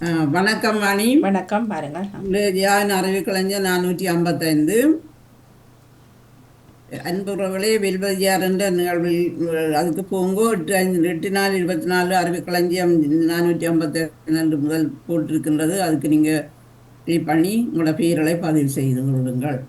வணக்கம் வாணி. வணக்கம் பாருங்கள். இந்த தியான அறிவுக்கலைஞர் 455. அன்புறவுகளே, வெல்வதியார் என்ற நிகழ்வில் அதுக்கு போங்கோ. 8/5/24 அறிவுக்களஞ்சியம் 452 முதல் போட்டிருக்கின்றது. அதுக்கு நீங்கள் கிளிக் பண்ணி உங்களோட பெயர்களை பதிவு செய்து கொள்ளுங்கள்.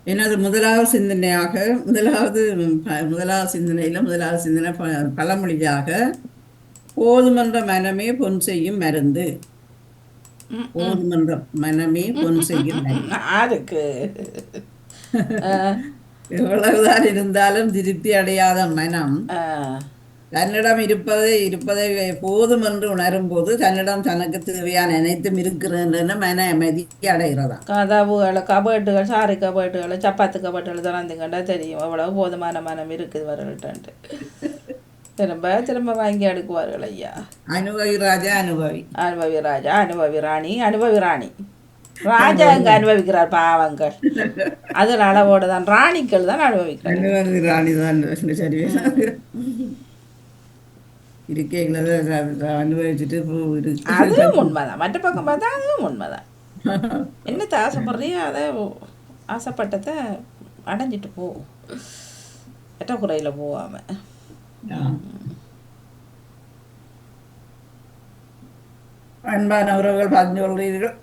எனது முதலாவது சிந்தனையாக முதலாவது சிந்தனை பழமொழியாக, போதுமன்ற மனமே பொன் செய்யும் மருந்து. போதுமன்ற மனமே பொன் செய்யும் மருந்து. யாருக்கு? எவ்வளவுதான் இருந்தாலும் திருப்தி அடையாத மனம் அஹ், தன்னிடம் இருப்பதை போதும் என்று உணரும் போது தன்னிடம் தனக்கு தேவையான அனைத்தும் இருக்கிறது மன அமைதி அடைகிறதாம். கதவுகளை கபட்டுகள் சாரி கபட்டுகளை சப்பாத்து கபட்டுகளை திறந்துங்கண்டா தெரியும் எவ்வளவு போதுமான மனம் இருக்குது வரவிட்டு திரும்ப திரும்ப வாங்கி அடுக்குவார்கள் ஐயா. அனுபவி ராஜா அனுபவி. அனுபவி ராஜா, அனுபவி ராணி, அனுபவி ராணி. ராஜா எங்க அனுபவிக்கிறார் பாவங்கள். அதில் அளவோடு தான் ராணிகள் தான் அனுபவிக்கிறார். அனுபவி ராணி தான் சரி. இருக்கீங்களா அனுபவிச்சுட்டு அதுவும் உண்மைதான், மற்ற பக்கம் பார்த்தா அதுவும் உண்மைதான். என்னத்தை ஆசைப்படுறியோ அதை ஆசைப்பட்டதை அடைஞ்சிட்டு போ, குறையில் போகாம. அன்பான உறவுகள் பகிர்ந்து கொள்கிறீர்கள்.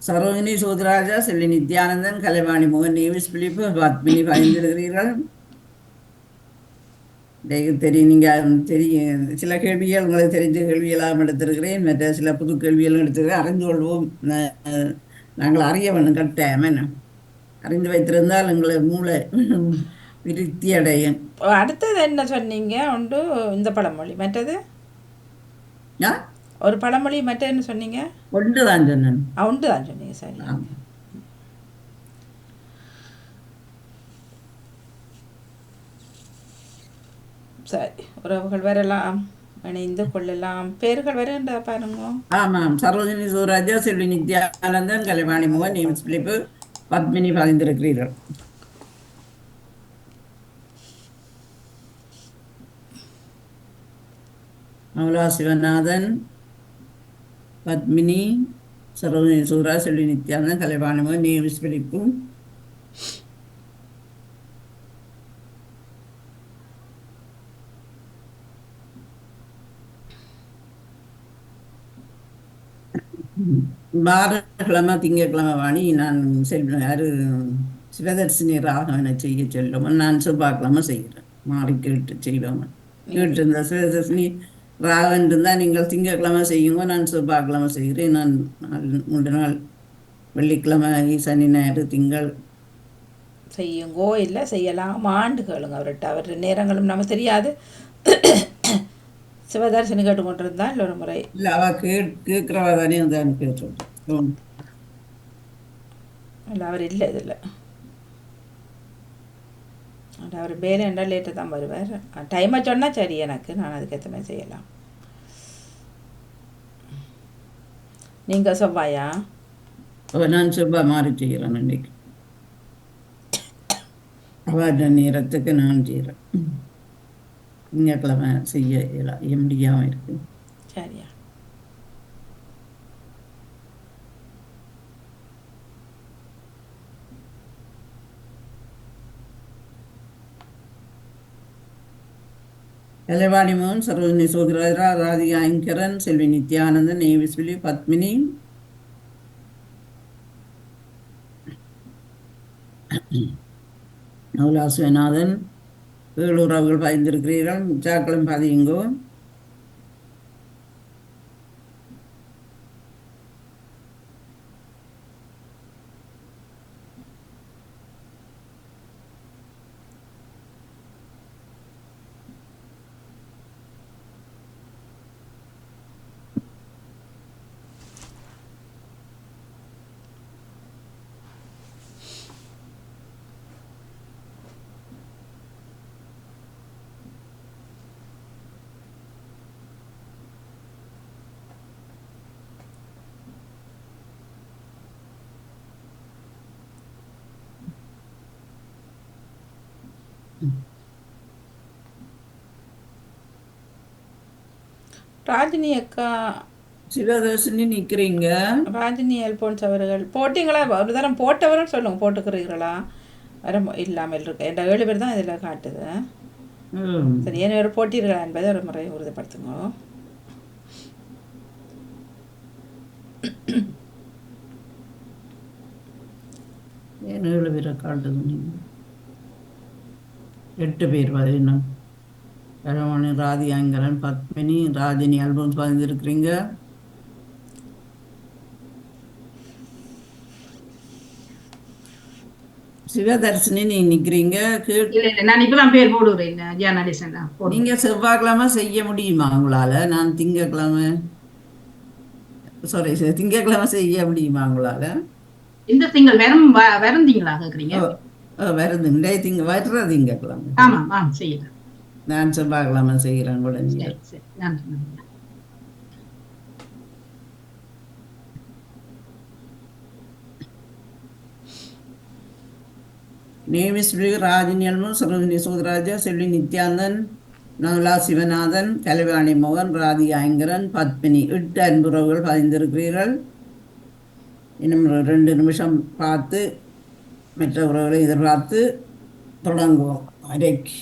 சரோஜினி சோதராஜா, செல்வி நித்யானந்தன், கலைவாணி மோகன், நேவிஸ் பிலிப்பு, பத்மினி பகிர்ந்திருக்கிறீர்கள். தெரியும், நீங்கள் தெரியும் சில கேள்விகள் உங்களுக்கு தெரிஞ்ச கேள்வியெல்லாம் எடுத்திருக்கிறேன். மற்ற சில புது கேள்விகளும் எடுத்திருக்கிறேன். அறிந்து கொள்வோம். நாங்கள் அறிய வேணும் கட்டாயம். என்ன அறிந்து வைத்திருந்தால் எங்களை மூளை விருத்தி அடையும். அடுத்தது என்ன சொன்னீங்க? ஒன்று இந்த பழமொழி, மற்றது ஆ ஒரு பழமொழி, மற்ற என்ன சொன்னீங்க? ஒன்று தான் சொன்னேன். ஒன்று தான் சொன்னீங்க. சரி சரி. உறவுகள் வரலாம், இணைந்து கொள்ளலாம். பேர்கள் வருகின்ற பாருங்க. ஆமாம். சரோஜினி சோராஜா, செல்வி நித்யானந்தன், கலைவாணி மோகன், நேம்ஸ் பிலிப்பு, பத்மினி பதிந்திருக்கிறீர்கள். மௌலா சிவநாதன், பத்மினி, சரோஜினி சூரா, செல்வி நித்யானந்தன், கலைவாணி மோகன், நேம்ஸ் பிலிப்பு. வாரக்கிழமை திங்கட்கிழமை வாணி நான் யாரு சிவதர்சினி ராகவனை செய்ய சொல்லுவோம். நான் செவ்வாய்க்கிழமை செய்கிறேன். மாறி கேட்டு செய்வோம். கேட்டு இருந்த சிவதர்சினி ராகவன் இருந்தால் நீங்கள் திங்கட்கிழமை செய்யுங்க, நான் செவ்வாய்க்கிழமை செய்கிறேன். நான் 3 நாள் வெள்ளிக்கிழமை சனி ஞாயிறு திங்கள் செய்யுங்கோ. இல்லை செய்யலாம் ஆண்டு கேளுங்க அவர்கிட்ட. அவர் நேரங்களும் நமக்கு தெரியாது. சிவதர்சனி கேட்டுக்கொண்டிருந்தா இல்லை ஒரு முறை இல்லை அவள் கேட்கிறவா தானே தான் கேட்டோம். இல்லை அவர் இல்லை இதில். அவர் வேலை என்றால் லேட்டாக தான் வருவார். டைமை சொன்னால் சரி, எனக்கு நான் அதுக்கேற்ற மாதிரி செய்யலாம். நீங்கள் செவ்வாயா? நான் செவ்வாய் மாறி செய்கிறேன். இன்னைக்கு அவட நேரத்துக்கு நான் செய்கிறேன். திங்கட்கிழமை செய்ய முடியாமல் இருக்கு. சரியா? கலைவாணி மோகன், சரோஜினி சோதரா, ராதிகா ஐங்கரன், செல்வி நித்யானந்தன், நேவிஸ் பிலி, பத்மினி, மௌலா சிவநாதன். 7 உறவுகள் பதிந்திருக்கிறீர்கள். சாக்களும் பதியுங்கோ. ராஜினி அக்கா, சிவதர்ஷினி நிக்கிறீங்க. ராஜினி அல்போன்ஸ் அவர்கள் போட்டிங்களா? ஒரு தரம் போட்டவர்கள் சொல்லுங்க, போட்டுக்கிறீர்களா? வர இல்லாமல் இருக்கு. என்ற 7 பேர் தான் இதில் காட்டுது. ம். சரி, என்ன ஒரு போட்டீர்களா என்பதை ஒரு முறை உறுதிப்படுத்துங்க. ஏன் 7 பேரை காட்டுது நீங்க? 8 பேர் பதினொன்று. கரவாணி, ராதி அங்கரன், பத்மினி, ராஜினி அல்போன்ஸ் பதிஞ்சிருக்கிறீங்க. சிவதர்ஷினி நீ நிக்கிறீங்க. இல்ல இல்ல நான் இப்பதான் பேர் போடுறேன் ஜேர்னலிஸ்ட் நீங்க செவ்வாய்க்கிழமை செய்ய முடியுமா உங்களால? நான் திங்கக்கிழமை சாரி திங்கக்கிழமை செய்ய முடியுமா உங்களால? இந்த திங்கள் வரந்தீங்களா கேக்குறீங்க? வருது வர்ற திங்கக்கிழமை. ஆமா ஆமா செய்யலாம். நான் செவ்வாய்க்கிழமை செய்கிறேன் கூட. சரி சரி நன்றி நன்றி. நேமிஸ்ரீ, ராஜினி அல்மு, சரோஜினி சோதராஜா, செல்வி நித்யானந்தன், நகுலா சிவநாதன், கலைவாணி மோகன், ராதி ஐங்கரன், பத்மினி 8 அன்புறவுகள் பதிந்திருக்கிறீர்கள். இன்னும் 2 நிமிஷம் பார்த்து மற்ற உறவுகளை எதிர்பார்த்து தொடங்குவோம். அரைக்கு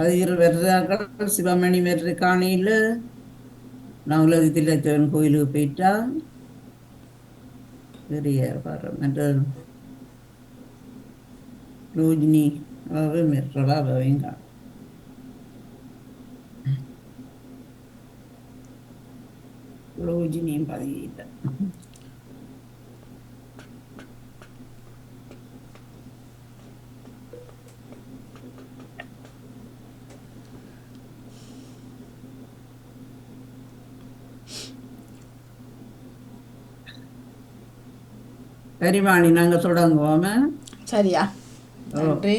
அது வர்றாக்கள். சிவமணி வெற்றி காணியில் நவலதி தில்லத்தவன் கோயிலுக்கு போயிட்டா பெரிய மற்ற ரோஜினி அவை மெற்றவா அவையும் காணும். ரோஜினியும் பதியிட்ட கரிவாணி நாங்கள் தொடங்குவோமே. சரியா? நன்றி.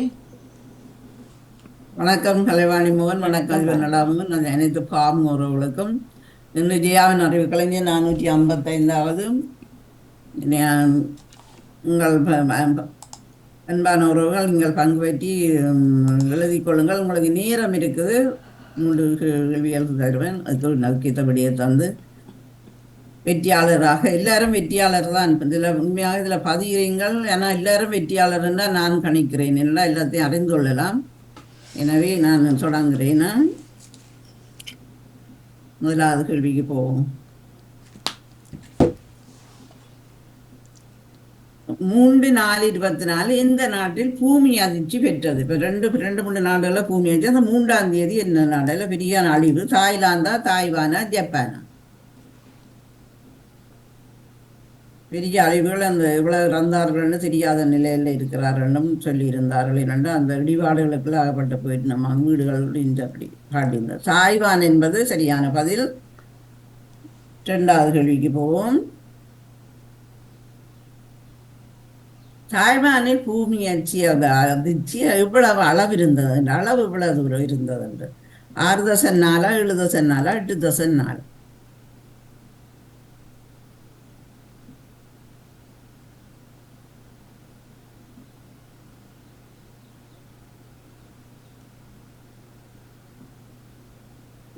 வணக்கம் கலைவாணி மோகன், வணக்கம் நடாமும் நான் அனைத்து பாவம் உறவுகளுக்கும். இன்று ஜியாவின் அறிவு கலைஞர் 455வது உங்கள் அன்பான உறவுகள் நீங்கள் பங்கு பற்றி எழுதி கொள்ளுங்கள். உங்களுக்கு நேரம் இருக்குது. 3 கேள்விகள் தருவேன். அது நல்கித்தபடியே தந்து வெற்றியாளராக எல்லாரும் வெற்றியாளர் தான். இதில் உண்மையாக இதில் பதிகிறீங்கள். ஏன்னா எல்லாரும் வெற்றியாளர் தான் நான் கணிக்கிறேன். எல்லாம் எல்லாத்தையும் அறிந்து கொள்ளலாம். எனவே நான் தொடங்குறேன். முதலாவது கேள்விக்கு போவோம். 3/4/24 எந்த நாட்டில் பூமி அதிர்ச்சி பெற்றது? இப்போ 2-3 நாடுகளில் பூமி அதிர்ச்சி. அந்த 3ஆம் தேதி என்ன நாடுல பெரிய அழிவு? தாய்லாந்தா, தாய்வானா, ஜப்பானா? பெரிய அழிவுகள். அந்த இவ்வளவு இறந்தார்கள்னு தெரியாத நிலையில் இருக்கிறார்களும் சொல்லியிருந்தார்கள். என்று அந்த இடிபாடுகளுக்குள்ள ஆகப்பட்டு போயிட்டு நம்ம வீடுகள் அப்படி காட்டியிருந்தார். தாய்வான் என்பது சரியான பதில். 2வது கேள்விக்கு போவோம். தாய்வானில் பூமி அதிர்ச்சி இவ்வளவு அளவு இருந்தது என்று, அளவு இவ்வளவு தூரம் இருந்தது என்று 6.4, 7.4, 8.4?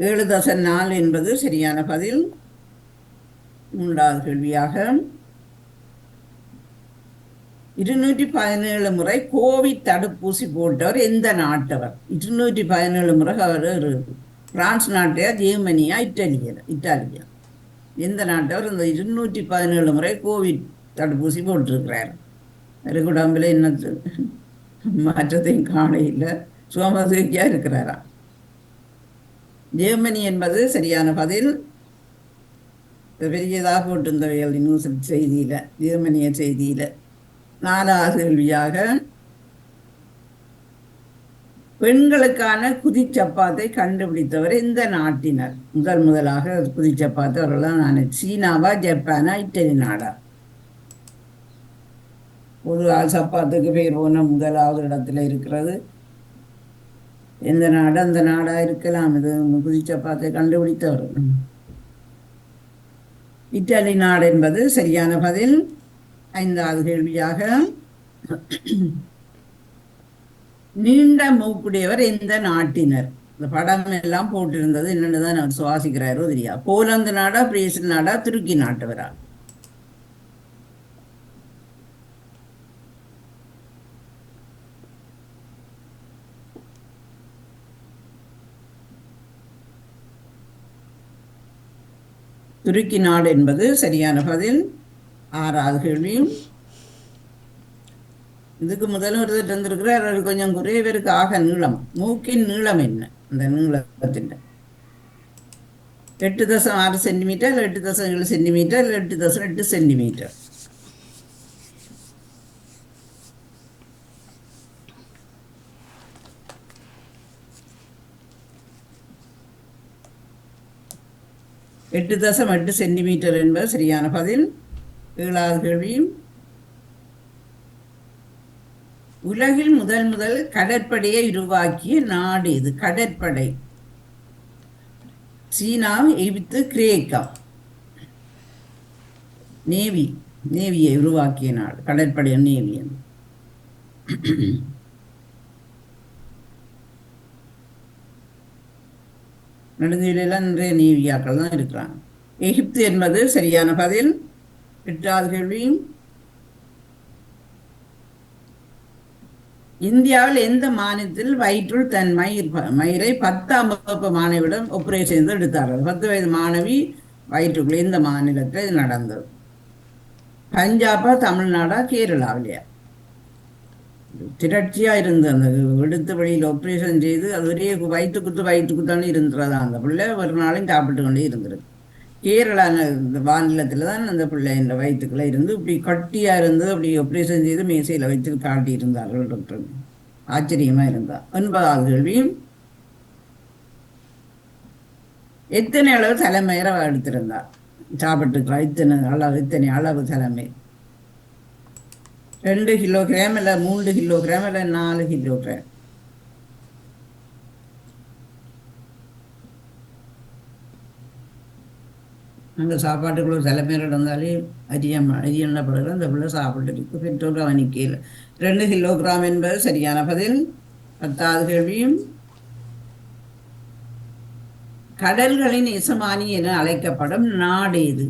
ஏழு 7.4 என்பது சரியான பதில். 3வது கேள்வியாக 217 முறை கோவிட் தடுப்பூசி போட்டவர் எந்த நாட்டவர்? 217 முறை அவர் பிரான்ஸ் நாட்டையா, ஜெர்மனியா, இத்தாலியா? எந்த நாட்டவர் இந்த 217 முறை கோவிட் தடுப்பூசி போட்டிருக்கிறார்? உடம்புல என்ன மாற்றத்தையும் காண இல்லை, சுகமதுக்கியா இருக்கிறாரா? ஜெர்மனி என்பது சரியான பதில். பெரியதாக போட்டிருந்தவைகள் நியூஸ் செய்தியில், ஜெர்மனிய செய்தியில். 4வது கேள்வியாக பெண்களுக்கான குதிச்சப்பாத்தை கண்டுபிடித்தவர் எந்த நாட்டினர்? முதலாக குதிச்சப்பாத்தை அவர்கள் தான். சீனாவா, ஜப்பானா, இட்டலி நாடா? ஒரு ஆள் சப்பாத்துக்கு பேர் போன முதலாவது இடத்துல இருக்கிறது எந்த நாடு அந்த நாடா இருக்கலாம். இது புது சப்பாத்தை கண்டுபிடித்தவர். இத்தாலி நாடு என்பது சரியான பதில். 5வது கேள்வியாக, நீண்ட மூக்குடையவர் எந்த நாட்டினர்? இந்த படம் எல்லாம் போட்டிருந்தது, என்னென்னதான் அவர் சுவாசிக்கிறாரோ தெரியா. போலந்து நாடா, பிரேசில் நாடா, துருக்கி நாட்டவரா? துருக்கி நாடு என்பது சரியான பதில். 6வது கேள்வியும் இதுக்கு முதல்ல ஒரு இருந்திருக்கிறார், அது கொஞ்சம் குறையவருக்கு ஆக நீளம். மூக்கின் நீளம் என்ன? அந்த நீளத்தின் 8.6 சென்டிமீட்டர், 8.7 சென்டிமீட்டர், 8.8 சென்டிமீட்டர். எட்டு தசம் 8 சென்டிமீட்டர் என்பது சரியான பதில். 7வது கேள்வியும், உலகில் முதல் கடற்படையை உருவாக்கிய நாடு இது? கடற்படை. சீனா, எகிப்து, கிரேக்கா? நேவியை உருவாக்கிய நாடு, கடற்படை நேவி. நடுநிலையெல்லாம் நிறைய நேவியாக்கள் தான் இருக்கிறாங்க. எகிப்து என்பது சரியான பதில். 8வது கேள்வியும், இந்தியாவில் எந்த மாநிலத்தில் வயிற்றுள் தன் மயிரை 10ஆம் வகுப்பு மாணவியிடம் ஒப்புரை செய்து எடுத்தார்கள்? 10 வயது மாணவி வயிற்றுக்குள்ள எந்த மாநிலத்தில் இது நடந்தது? பஞ்சாபா, தமிழ்நாடா, கேரளாவிலையா? திரட்சியா இருந்த அந்த எடுத்த வழியில் ஆப்ரேஷன் செய்து அது ஒரே வயிற்றுக்குத்தானே இருந்துறதா அந்த பிள்ளை ஒரு நாளையும் சாப்பிட்டு கொண்டே இருந்திருக்கு. கேரளா மாநிலத்தில் தான் அந்த பிள்ளை இந்த வயிற்றுக்குள்ள இருந்து இப்படி கட்டியா இருந்து அப்படி ஆப்ரேஷன் செய்து மேசையில் வைத்து காட்டி இருந்தார்கள் டாக்டர். ஆச்சரியமா இருந்தா. 9வது கேள்வியும், எத்தனை அளவு தலைமையரை எடுத்திருந்தார்? சாப்பிட்டுக்கிறா இத்தனை அளவு தலைமை? 2 கிலோகிராம் இல்லை 3 கிலோகிராம் இல்லை 4 கிலோகிராம்? அங்கே சாப்பாட்டுக்குள்ள தலைமையில் இருந்தாலே அரியண்ணப்படுகிற அந்த பிள்ளை சாப்பிட்டு பெற்றோர் கவனிக்கையில். 2 கிலோகிராம் என்பது சரியான பதில். 10வது கேள்வியும், கடல்களின் எசமானி என அழைக்கப்படும் நாடு எது?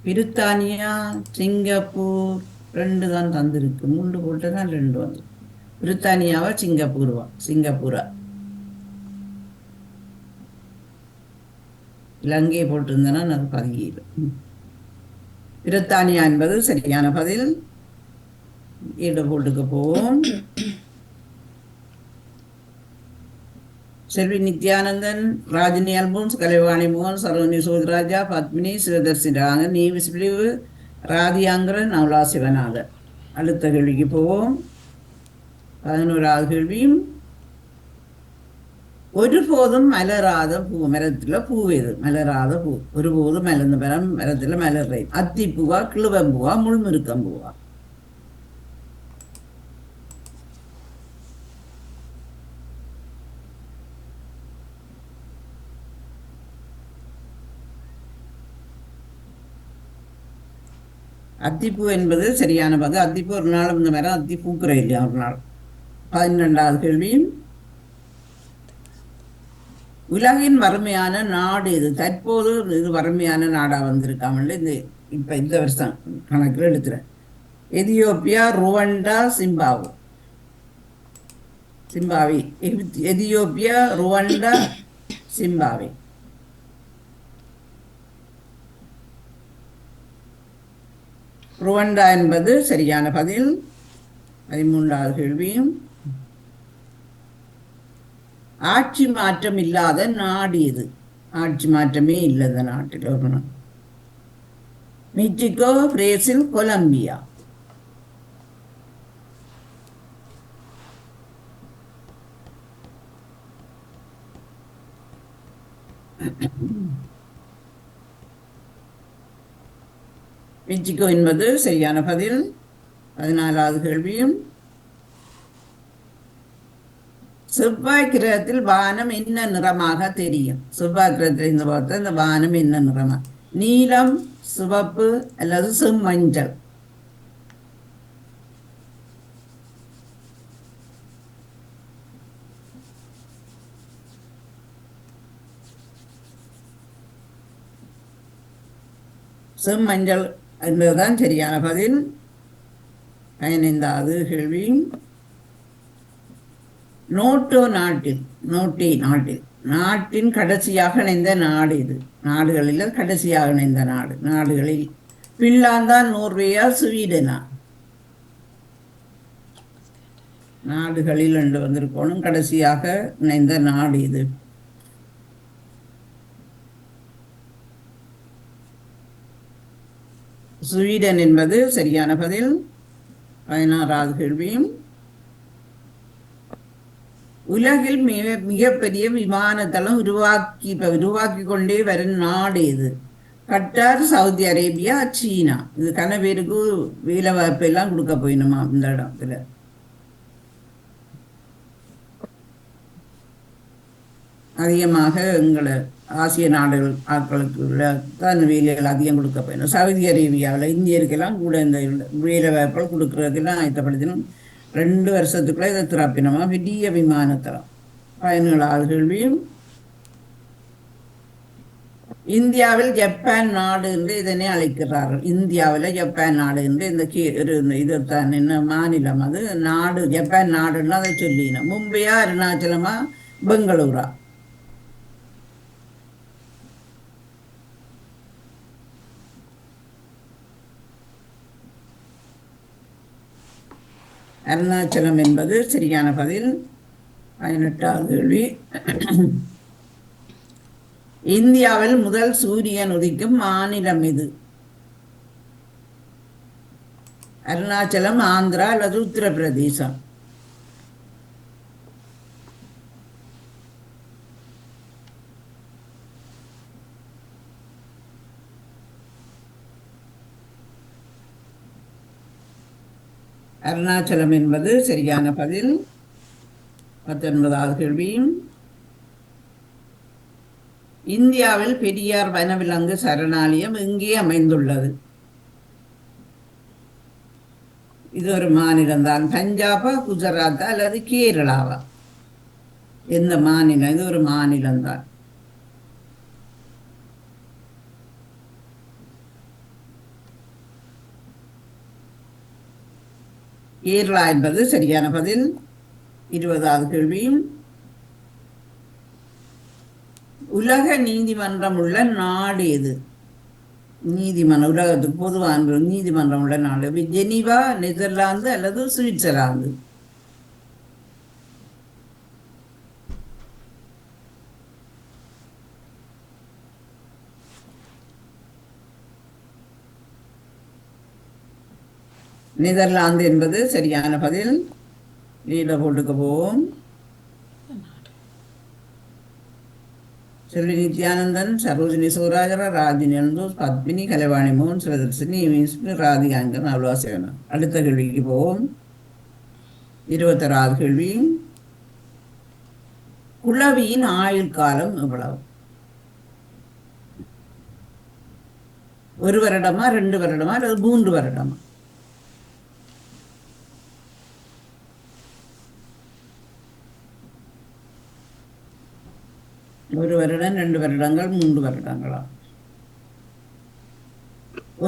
பிரித்தானியா, சிங்கப்பூர்? 2 தான் தந்திருக்கு, 3 போட்டு தான் 2 வந்து. பிரித்தானியாவா சிங்கப்பூரா? இலங்கையை போட்டிருந்தேன்னா நான் பதியல. பிரித்தானியா என்பது சரியான பதில். போட்டுக்க போவோம். செல்வி நித்யானந்தன், ராஜினி அல்போன்ஸ், கலைவாணி மோகன், சரோனி சோதராஜா, பத்மினி, சிவதர்சி ராகன், நீவிஸ் பிரிவு, ராதியாங்கரன், நவலா சிவநாதன். அடுத்த கேள்விக்கு போவோம். 11வது கேள்வியும், ஒருபோதும் மலராத பூ மரத்துல பூ எது? மலராத பூ ஒருபோதும் மலர்ந்த மரத்துல மலர்றை. அத்திப்பூவா, கிழுவம்பூவா, முள்முருக்கம்பூவா? அத்திப்பூ என்பது சரியான பதில். அத்திப்பூ ஒரு நாள் இந்த மரம் அத்தி பூக்குற இல்லையா ஒரு நாள். 12வது கேள்வியும், உலகின் வறுமையான நாடு இது? தற்போது இது வறுமையான நாடா வந்திருக்காமல் இந்த வருஷம் கணக்கில் எடுத்துறேன். Ethiopia, Rwanda, Zimbabwe? Ethiopia, Rwanda, Zimbabwe? Rwanda என்பது சரியான பதில். 13வது கேள்வியும், ஆட்சி மாற்றம் இல்லாத நாடு எது? ஆட்சி மாற்றமே இல்லாத நாட்டில் ஒரு நாள். Mexico, Brazil, Colombia? மிச்சிகோ என்பது சரியான பதில். 14வது கேள்வியும், செவ்வாய் கிரகத்தில் வானம் என்ன நிறமாக தெரியும்? செவ்வாய் கிரகத்தில் இருந்து பார்த்தா இந்த வானம் என்ன நிறமா? நீலம், சிவப்பு அல்லது செம்மஞ்சள்? செம்மஞ்சள் என்பதுதான் சரியான பதில். 15வது கேள்வி, நாட்டின் கடைசியாக இணைந்த நாடு இது. நாடுகளில் கடைசியாக இணைந்த நாடுகளில் பின்லாந்தா, நோர்வேயா, ஸ்வீடனா? நாடுகளில் என்று வந்திருக்கணும். கடைசியாக இணைந்த நாடு இது. ஸ்வீடன் என்பது சரியான பதில். 16வது கேள்வியும், உலகில் மிகப்பெரிய விமானத்தளம் உருவாக்கி கொண்டே வரும் நாடு இது? கட்டார், சவுதி அரேபியா, சீனா? இது கன பேருக்கு வேலை வாய்ப்பு எல்லாம் கொடுக்க போயிடுமா இந்த இடத்துல? அதிகமாக எங்களை ஆசிய நாடுகள் ஆட்களுக்கு தான் வேலைகள் அதிகம் கொடுக்க போயிடும். சவுதி அரேபியாவில் இந்தியருக்கெல்லாம் கூட இந்த வேலை வாய்ப்புகள் கொடுக்கறதுக்கெல்லாம் ஆயத்தப்படுத்தினோம். 2 வருஷத்துக்குள்ள இதை திறப்பினோமா பெரிய விமானத்தளம். 17வது கேள்வியும், இந்தியாவில் ஜப்பான் நாடு என்று இதனை அழைக்கிறார்கள். இந்தியாவில் ஜப்பான் நாடு என்று இந்த இதுதான் என்ன மாநிலம் அது? நாடு ஜப்பான் நாடுன்னு அதை சொல்லினோம். மும்பையா, அருணாச்சலமா, பெங்களூரா? அருணாச்சலம் என்பது சரியான பதில். 18வது கேள்வி, இந்தியாவில் முதல் சூரியன் உதிக்கும் மாநிலம் இது? அருணாச்சலம், ஆந்திரா அல்லது உத்தரப்பிரதேசம்? அருணாச்சலம் என்பது சரியான பதில். 19வது கேள்வியும், இந்தியாவில் பெரியார் வனவிலங்கு சரணாலயம் எங்கே அமைந்துள்ளது? இது ஒரு மாநிலம்தான். பஞ்சாபா, குஜராத்தா அல்லது கேரளாவா? எந்த மாநிலம்? இது ஒரு மாநிலம்தான். கேரளா என்பது சரியான பதில். 20வது கேள்வியும், உலக நீதிமன்றம் உள்ள நாடு எது? உலகத்துக்கு பொதுவான நீதிமன்றம் உள்ள நாடு ஜெனீவா, நெதர்லாந்து அல்லது சுவிட்சர்லாந்து? நெதர்லாந்து என்பது சரியான பதில். லீட போட்டுக்க போவோம். செல்வி நித்யானந்தன், சரோஜினி சோராஜரா, ராஜினி அந்தோஸ், பத்மினி, கலைவாணி மோகன், சிவதர்சினி, ராதிகாங்கன், அவ்வளவா சேவனம். அடுத்த கேள்விக்கு போவோம். 21வது கேள்வி, குளவியின் ஆயுள் காலம் எவ்வளவு? 1 வருடமா, 2 வருடமா அல்லது 3 வருடமா? 1 வருடம், 2 வருடங்கள், 3 வருடங்களா?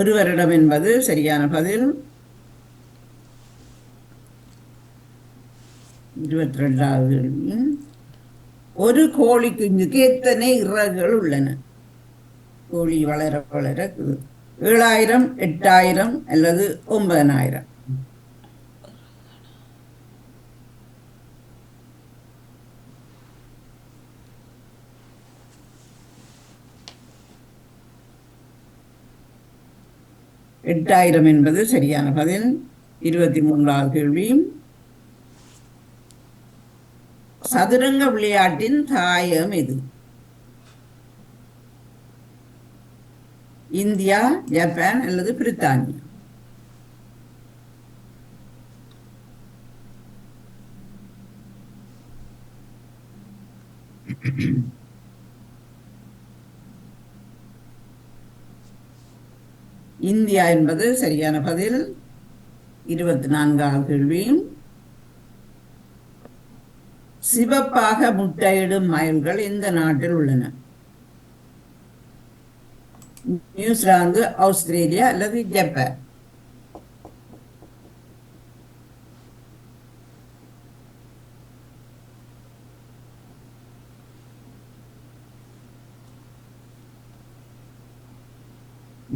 1 வருடம் என்பது சரியான பதில். 22வது கேள்வி, ஒரு கோழி குஞ்சுக்கு எத்தனை இறகுகள் உள்ளன? கோழி வளர வளர 7000, 8000 அல்லது 9000? எட்டாயிரம் என்பது சரியான பதில். 23வது கேள்வி, சதுரங்க விளையாட்டின் தாயம் எது? இந்தியா, ஜப்பான் அல்லது பிரித்தானியா? இந்தியா என்பது சரியான பதில். 24வது கேள்வி. சிவப்பாக முட்டையிடும் மயில்கள் எந்த நாட்டில் உள்ளன? நியூசிலாந்து, ஆஸ்திரேலியா அல்லது ஜப்பான்?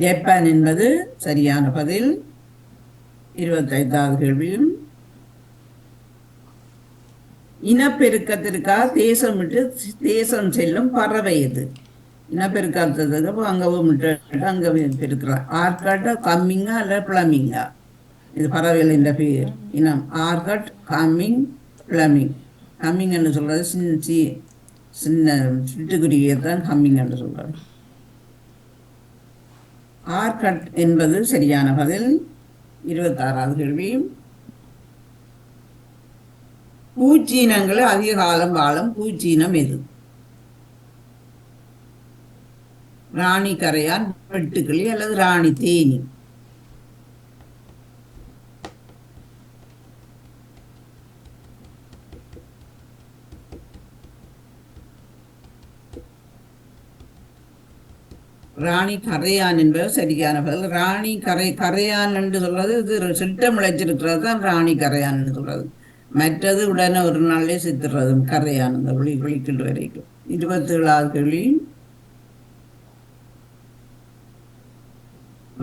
ஜப்பான் என்பது சரியான பதில். 25வது கேள்வியும். இனப்பெருக்கத்திற்காக தேசம் விட்டு தேசம் செல்லும் பறவை எது? இனப்பெருக்கத்துக்கு அங்கவும் அங்க பெருக்கிறார். ஆர்காட்டா, கம்மிங்கா அல்ல பிளமிங்கா? இது பறவைகளின் பேர் இனம். Orkut, coming, Fleming. கம்மிங் என்று சொல்றது சின்ன சிட்டுக்குருவியை தான் கம்மிங் என்று சொல்றது. ஆர்கட் என்பது சரியான பதில். 26வது கேள்வி. பூச்சீனங்கள் அதிக காலம் வாழும் பூச்சீனம் எது? ராணி கரையான், வெட்டுக்கிளி அல்லது ராணி தேனி? ராணி கரையான் என்பது சரியான பதில். ராணி கரையான் என்று சொல்றது இது சிட்டம் முளைச்சிருக்கிறது தான் ராணி கரையான் என்று சொல்றது. மற்றது உடனே ஒரு நாளே சித்துறது கரையான் இந்த விழிக்கின்ற வரைக்கும். 27வது கேள்வி.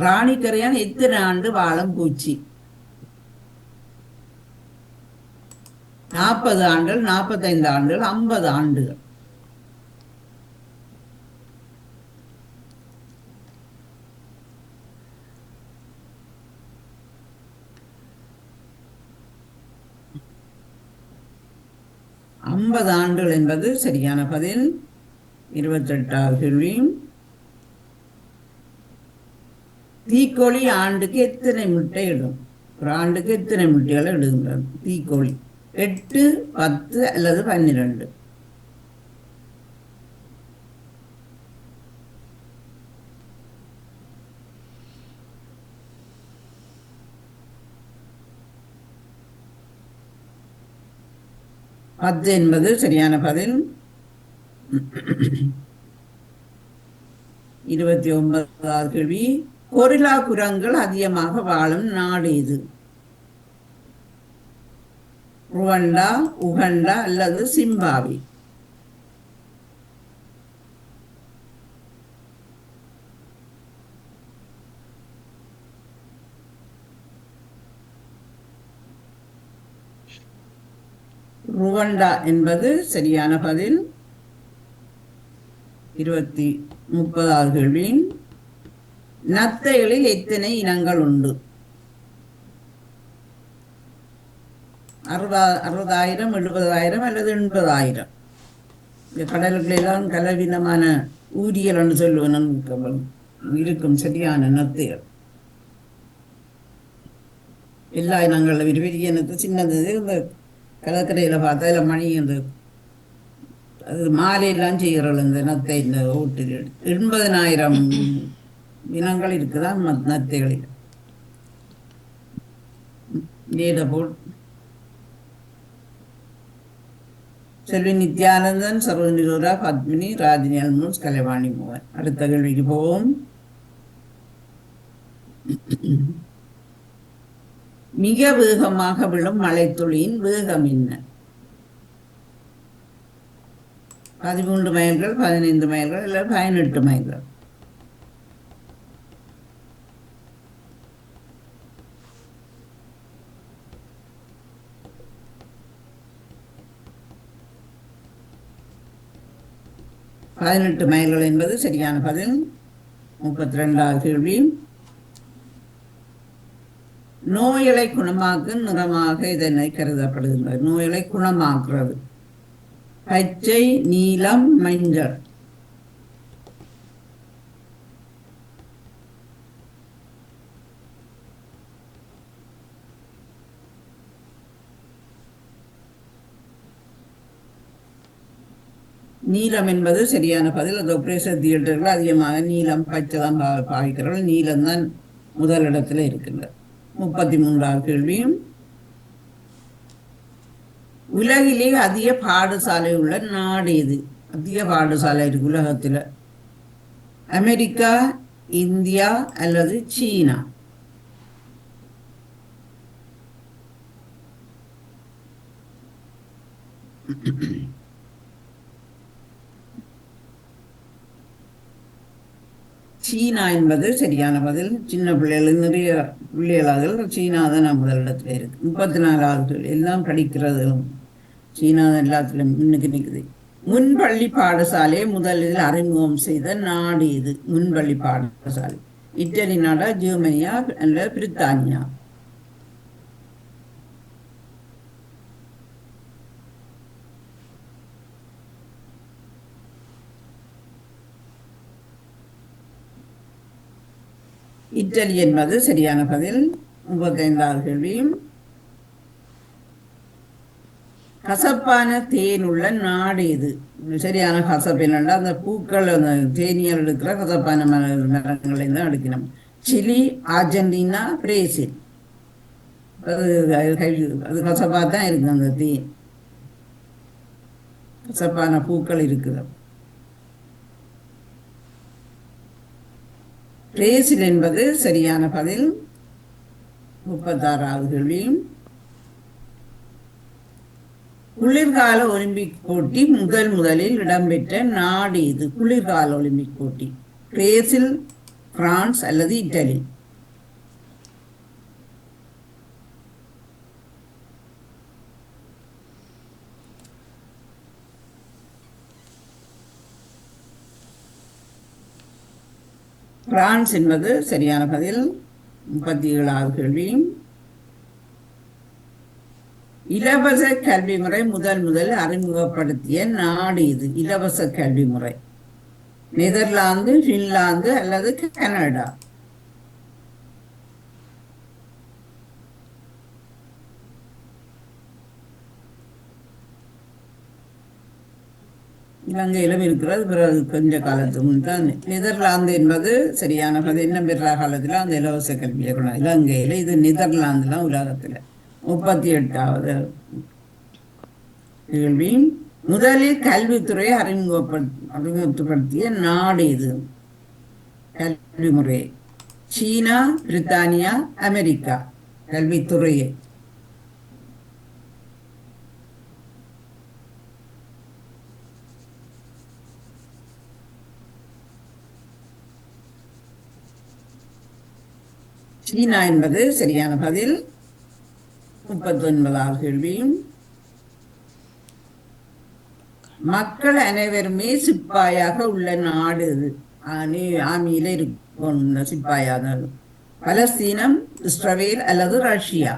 ராணி கரையான் எத்தனை ஆண்டு வாழும் பூச்சி? 40 ஆண்டுகள், 45 ஆண்டுகள், 50 ஆண்டுகள்? ஐம்பது ஆண்டுகள் என்பது சரியான பதில். 28வது கேள்வி. தீக்கோழி ஆண்டுக்கு எத்தனை முட்டை இடும்? ஒரு ஆண்டுக்கு எத்தனை முட்டைகளை இடுகின்றது தீக்கோழி? 8, 10 அல்லது 12? பத்து என்பது சரியான பதில். 29வது கேள்வி. கொரில்லா குரங்குகள் அதிகமாக வாழும் நாடு எது? ருவண்டா, உகண்டா அல்லது சிம்பாப்வே? ருவண்டா என்பது சரியான பதில். 30வது கேள்வி. நத்தைகளில் எத்தனை இனங்கள் உண்டு? 60,000, 70,000 அல்லது 80,000? இந்த கடல்களெல்லாம் கலவினமான ஊரியல் என்று சொல்லுவேன் இருக்கும் சரியான நத்தைகள். எல்லா இனங்களில் பெரிய இனத்து சின்னது இந்த கடற்கரையில் பார்த்தா இல்லை மணி அந்த அது மாலையெல்லாம் செய்கிறோம் இந்த நத்தை இந்த ஓட்டில் 80,000 இனங்கள் இருக்குதான் நத்தைகளில். நீடபோல் செல்வி நித்யானந்தன், சரோஜினிரா, பத்மினி, ராஜினி அல்மோஸ், கலைவாணி மோகன். அடுத்த கேள்விக்கு போவோம். மிக வேகமாக விழும் மழைத்துளியின் வேகம் என்ன? 13 மைல்கள், 15 மைல்கள் இல்லை 18 மைல்கள்? பதினெட்டு மைல்கள் என்பது சரியான பதில். 32வது கேள்வி. நோய்களை குணமாக்கும் நிறமாக இதனை கருதப்படுகின்றது. நோய்களை குணமாக்குறது பச்சை, நீலம், மஞ்சள். நீலம் என்பது சரியான பதில். அது ஆபரேஷன் தியேட்டர்கள் அதிகமாக நீலம் பச்சை தான் பாவிக்கிறார்கள். நீலம் தான் முதலிடத்தில் இருக்கின்றது. 33வது கேள்வியும், உலகிலே அதிக பாடசாலை உள்ள நாடு எது? அதிக பாடசாலை இருக்கு உலகத்தில். அமெரிக்கா, இந்தியா அல்லது சீனா? சீனா என்பது சரியான பதில். சின்ன பிள்ளைகள் நிறைய பிள்ளைகளாக சீனா தான் முதலிடத்துல இருக்கு. 34வது எல்லாம் படிக்கிறது சீனா தான் எல்லாத்துலயும் முன்னுக்கு நிற்குது. முன்பள்ளி பாடசாலையை முதலில் அறிமுகம் செய்த நாடு இது? முன்பள்ளி பாடசாலை இட்டலி நாடா, ஜெர்மனியா அல்ல பிரித்தானியா? இட்டலி என்பது சரியான பதில். 35வது கேள்வியும், கசப்பான தேன் உள்ள நாடு இது? சரியான கசப்பு என்னன்னா அந்த பூக்கள் அந்த தேனியல் எடுக்கிற கசப்பான மரங்களை தான் எடுக்கணும். Chile, Argentina, Brazil? அது கசப்பாக தான் இருக்கு. அந்த தேன் கசப்பான பூக்கள் இருக்குது. பிரேசில் என்பது சரியான பதில். 36வது கேள்வியும், குளிர்கால ஒலிம்பிக் போட்டி முதலில் இடம்பெற்ற நாடு இது? குளிர்கால ஒலிம்பிக் போட்டி பிரேசில், பிரான்ஸ் அல்லது இட்டலி? பிரான்ஸ் என்பது சரியான பதில். 37வது கேள்வியும், இலவச கல்வி முறை முதல் அறிமுகப்படுத்திய நாடு இது? இலவச கல்வி முறை நெதர்லாந்து, பின்லாந்து அல்லது கனடா? இலங்கையிலும் இருக்கிறது. பிறகு கொஞ்ச காலத்துக்கு முன் தான். நெதர்லாந்து என்பது சரியான பதில். இன்னும் பிற காலத்தில் அந்த இலவச கல்வியை கொண்டாங்க இலங்கையில். இது நெதர்லாந்துல உலகத்தில். 38வது கேள்வி, முதலில் கல்வித்துறையை அறிமுகப்படுத்திய நாடு இது? கல்வி முறையை சீனா, பிரித்தானியா, அமெரிக்கா? கல்வித்துறையை சீனா என்பது சரியான பதில். 39வது கேள்வியும், மக்கள் அனைவருமே சிப்பாயாக உள்ள நாடு இது? ஆர்மியில இருக்கணும் சிப்பாயாக. பலஸ்தீனம், இஸ்ரேல் அல்லது ரஷ்யா?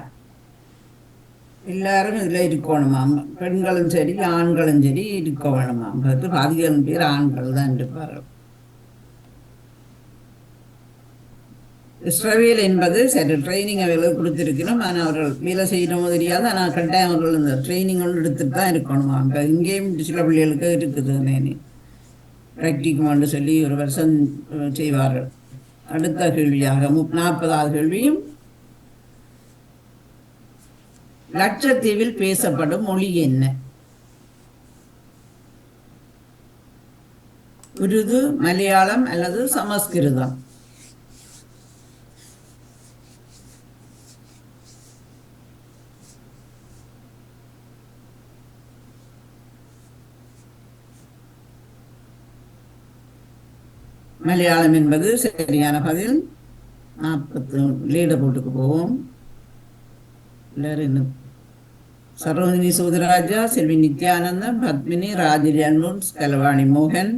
எல்லாரும் இதுல இருக்கணுமாம். பெண்களும் சரி ஆண்களும் சரி இருக்க வேணுமாம். பாதிகள் பேர் ஆண்கள் தான் இருப்பார்கள். இஸ்ரேல் என்பது சரி ட்ரைனிங் அவர்களுக்கு கொடுத்துருக்கணும். ஆனால் அவர்கள் வேலை செய்யணுமோ தெரியாது. ஆனால் கட்டாயம் அவர்கள் இந்த ட்ரைனிங் ஒன்று எடுத்துட்டு தான் இருக்கணுமா. அங்கே இங்கேயும் சில பிள்ளைகளுக்கு இருக்குது ப்ராக்டிக்குமான்னு சொல்லி ஒரு வருஷம் செய்வார்கள். அடுத்த கேள்வியாக 40வது கேள்வியும், லட்சத்தீவில் பேசப்படும் மொழி என்ன? உருது, மலையாளம் அல்லது சமஸ்கிருதம்? மலையாளம் என்பது சரியான பதில். 40 லீட போட்டுக்கு போவோம். எல்லாரும் சரோஜினி சோதராஜா, செல்வி நித்யானந்தன், பத்மினி, ராஜினி அன்னூன், கலவாணி மோகன்,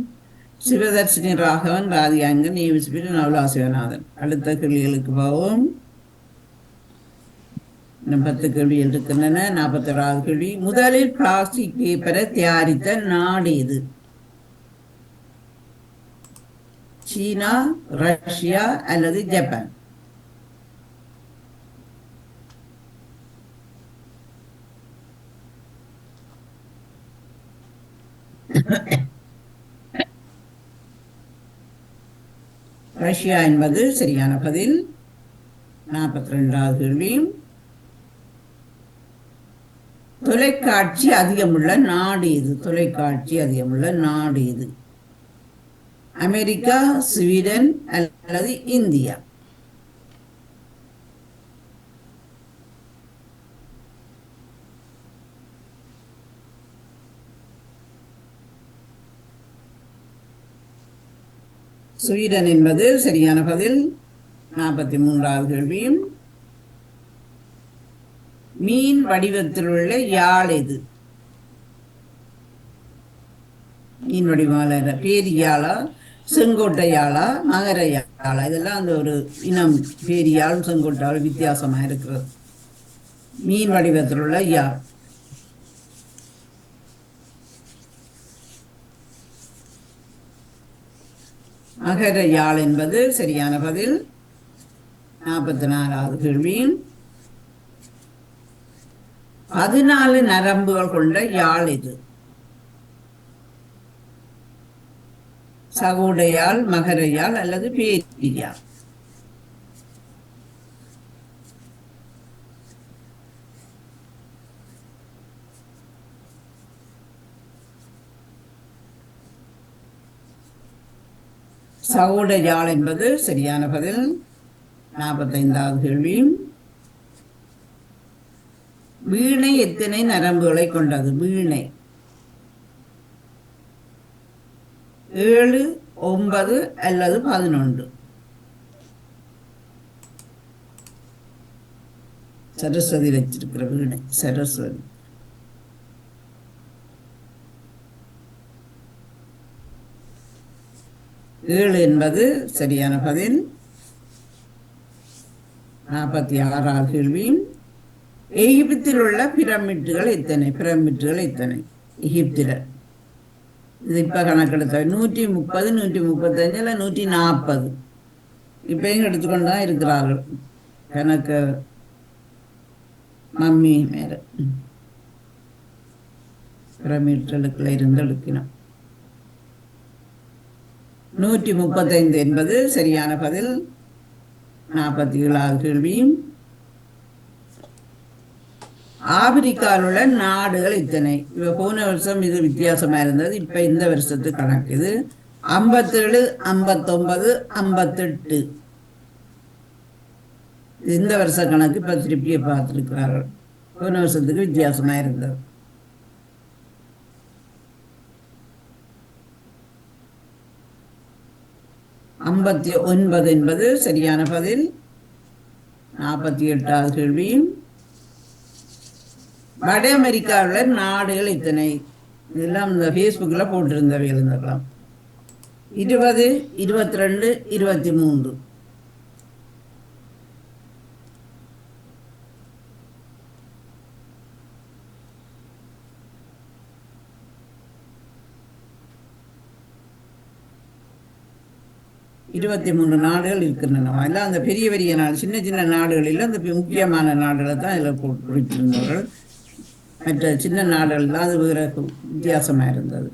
சிவதர்ஷினி ராகவன், ராதிகாங்கன், ஏவிஸ்பிரி, நவலா சிவநாதன். அடுத்த கேள்விகளுக்கு போவோம். இன்னும் 10 கேள்விகள் இருக்கின்றன. 41வது கேள்வி, முதலில் பிளாஸ்டிக் பேப்பரை தயாரித்த நாடு எது? சீனா, ரஷ்யா அல்லது ஜப்பான்? ரஷ்யா என்பது சரியான பதில். 42வது கேள்வி. தொலைக்காட்சி அதிகமுள்ள நாடு எது? தொலைக்காட்சி அதிகமுள்ள நாடு எது? அமெரிக்கா, ஸ்வீடன் அல்லது இந்தியா? ஸ்வீடன் என்பது சரியான பதில். 43வது கேள்வி. மீன் வடிவத்தில் உள்ள யாழ் எது? மீன் வடிவாளர் பேரியாளா, செங்கோட்டை யாழா, மகர யாழா? இதெல்லாம் அந்த ஒரு இனம். பேரியாள் செங்கோட்டாள் வித்தியாசமா இருக்கிறது. மீன் வடிவத்தில் உள்ள யாழ். மகர யாழ் என்பது சரியான பதில். 44வது கேள்வி. 14 நரம்புகள் கொண்ட யாழ் எது? சகோடையாள், மகரையாள் அல்லது பேரியாள்? சகோடையாள் என்பது சரியான பதில். 45வது கேள்வி. வீணை எத்தனை நரம்புகளை கொண்டது? வீணை 7, 9 அல்லது 11? சரஸ்வதி வச்சிருக்கிற வீணை சரஸ்வதி. ஏழு என்பது சரியான பதில். 46வது கேள்வி. எகிப்தில் உள்ள பிரமிட்டுகள் எத்தனை? பிரமிட்டுகள் எத்தனை எகிப்தில்? இது இப்ப கணக்கெடுத்த 130, 135 இல்லை 140 இப்பயும் எடுத்துக்கொண்டுதான் இருக்கிறார்கள் கணக்கு. மம்மி மேல பிரமிட்டுகளுக்குள்ள இருந்து எடுக்கணும். 135 என்பது சரியான பதில். 47வது கேள்வி. ஆப்பிரிக்காவில் உள்ள நாடுகள் எத்தனை? இப்ப போன வருஷம் இது வித்தியாசமா இருந்தது. இப்ப இந்த வருஷத்து கணக்கு இது 57, 59, 58. இந்த வருஷ கணக்கு இப்ப திருப்பிய பார்த்திருக்கிறார்கள். போன வருஷத்துக்கு வித்தியாசமா இருந்தது. ஐம்பத்தி 9 என்பது சரியான பதில். 48வது கேள்வி. வட அமெரிக்காவில் நாடுகள் எத்தனை? இதெல்லாம் இந்த ஃபேஸ்புக்கில் போட்டிருந்தவை இருந்திருக்கலாம். 20, 22, 23. இருபத்தி 23 நாடுகள் இருக்கின்றன. எல்லாம் அந்த பெரிய பெரிய நாடு, சின்ன சின்ன நாடுகள் இல்லை. அந்த முக்கியமான நாடுகளை தான் இதில் குறிப்பிட்டிருந்தார்கள். மற்ற சின்ன நாடுகள்லாம் அது வேற வித்தியாசமாக இருந்தது.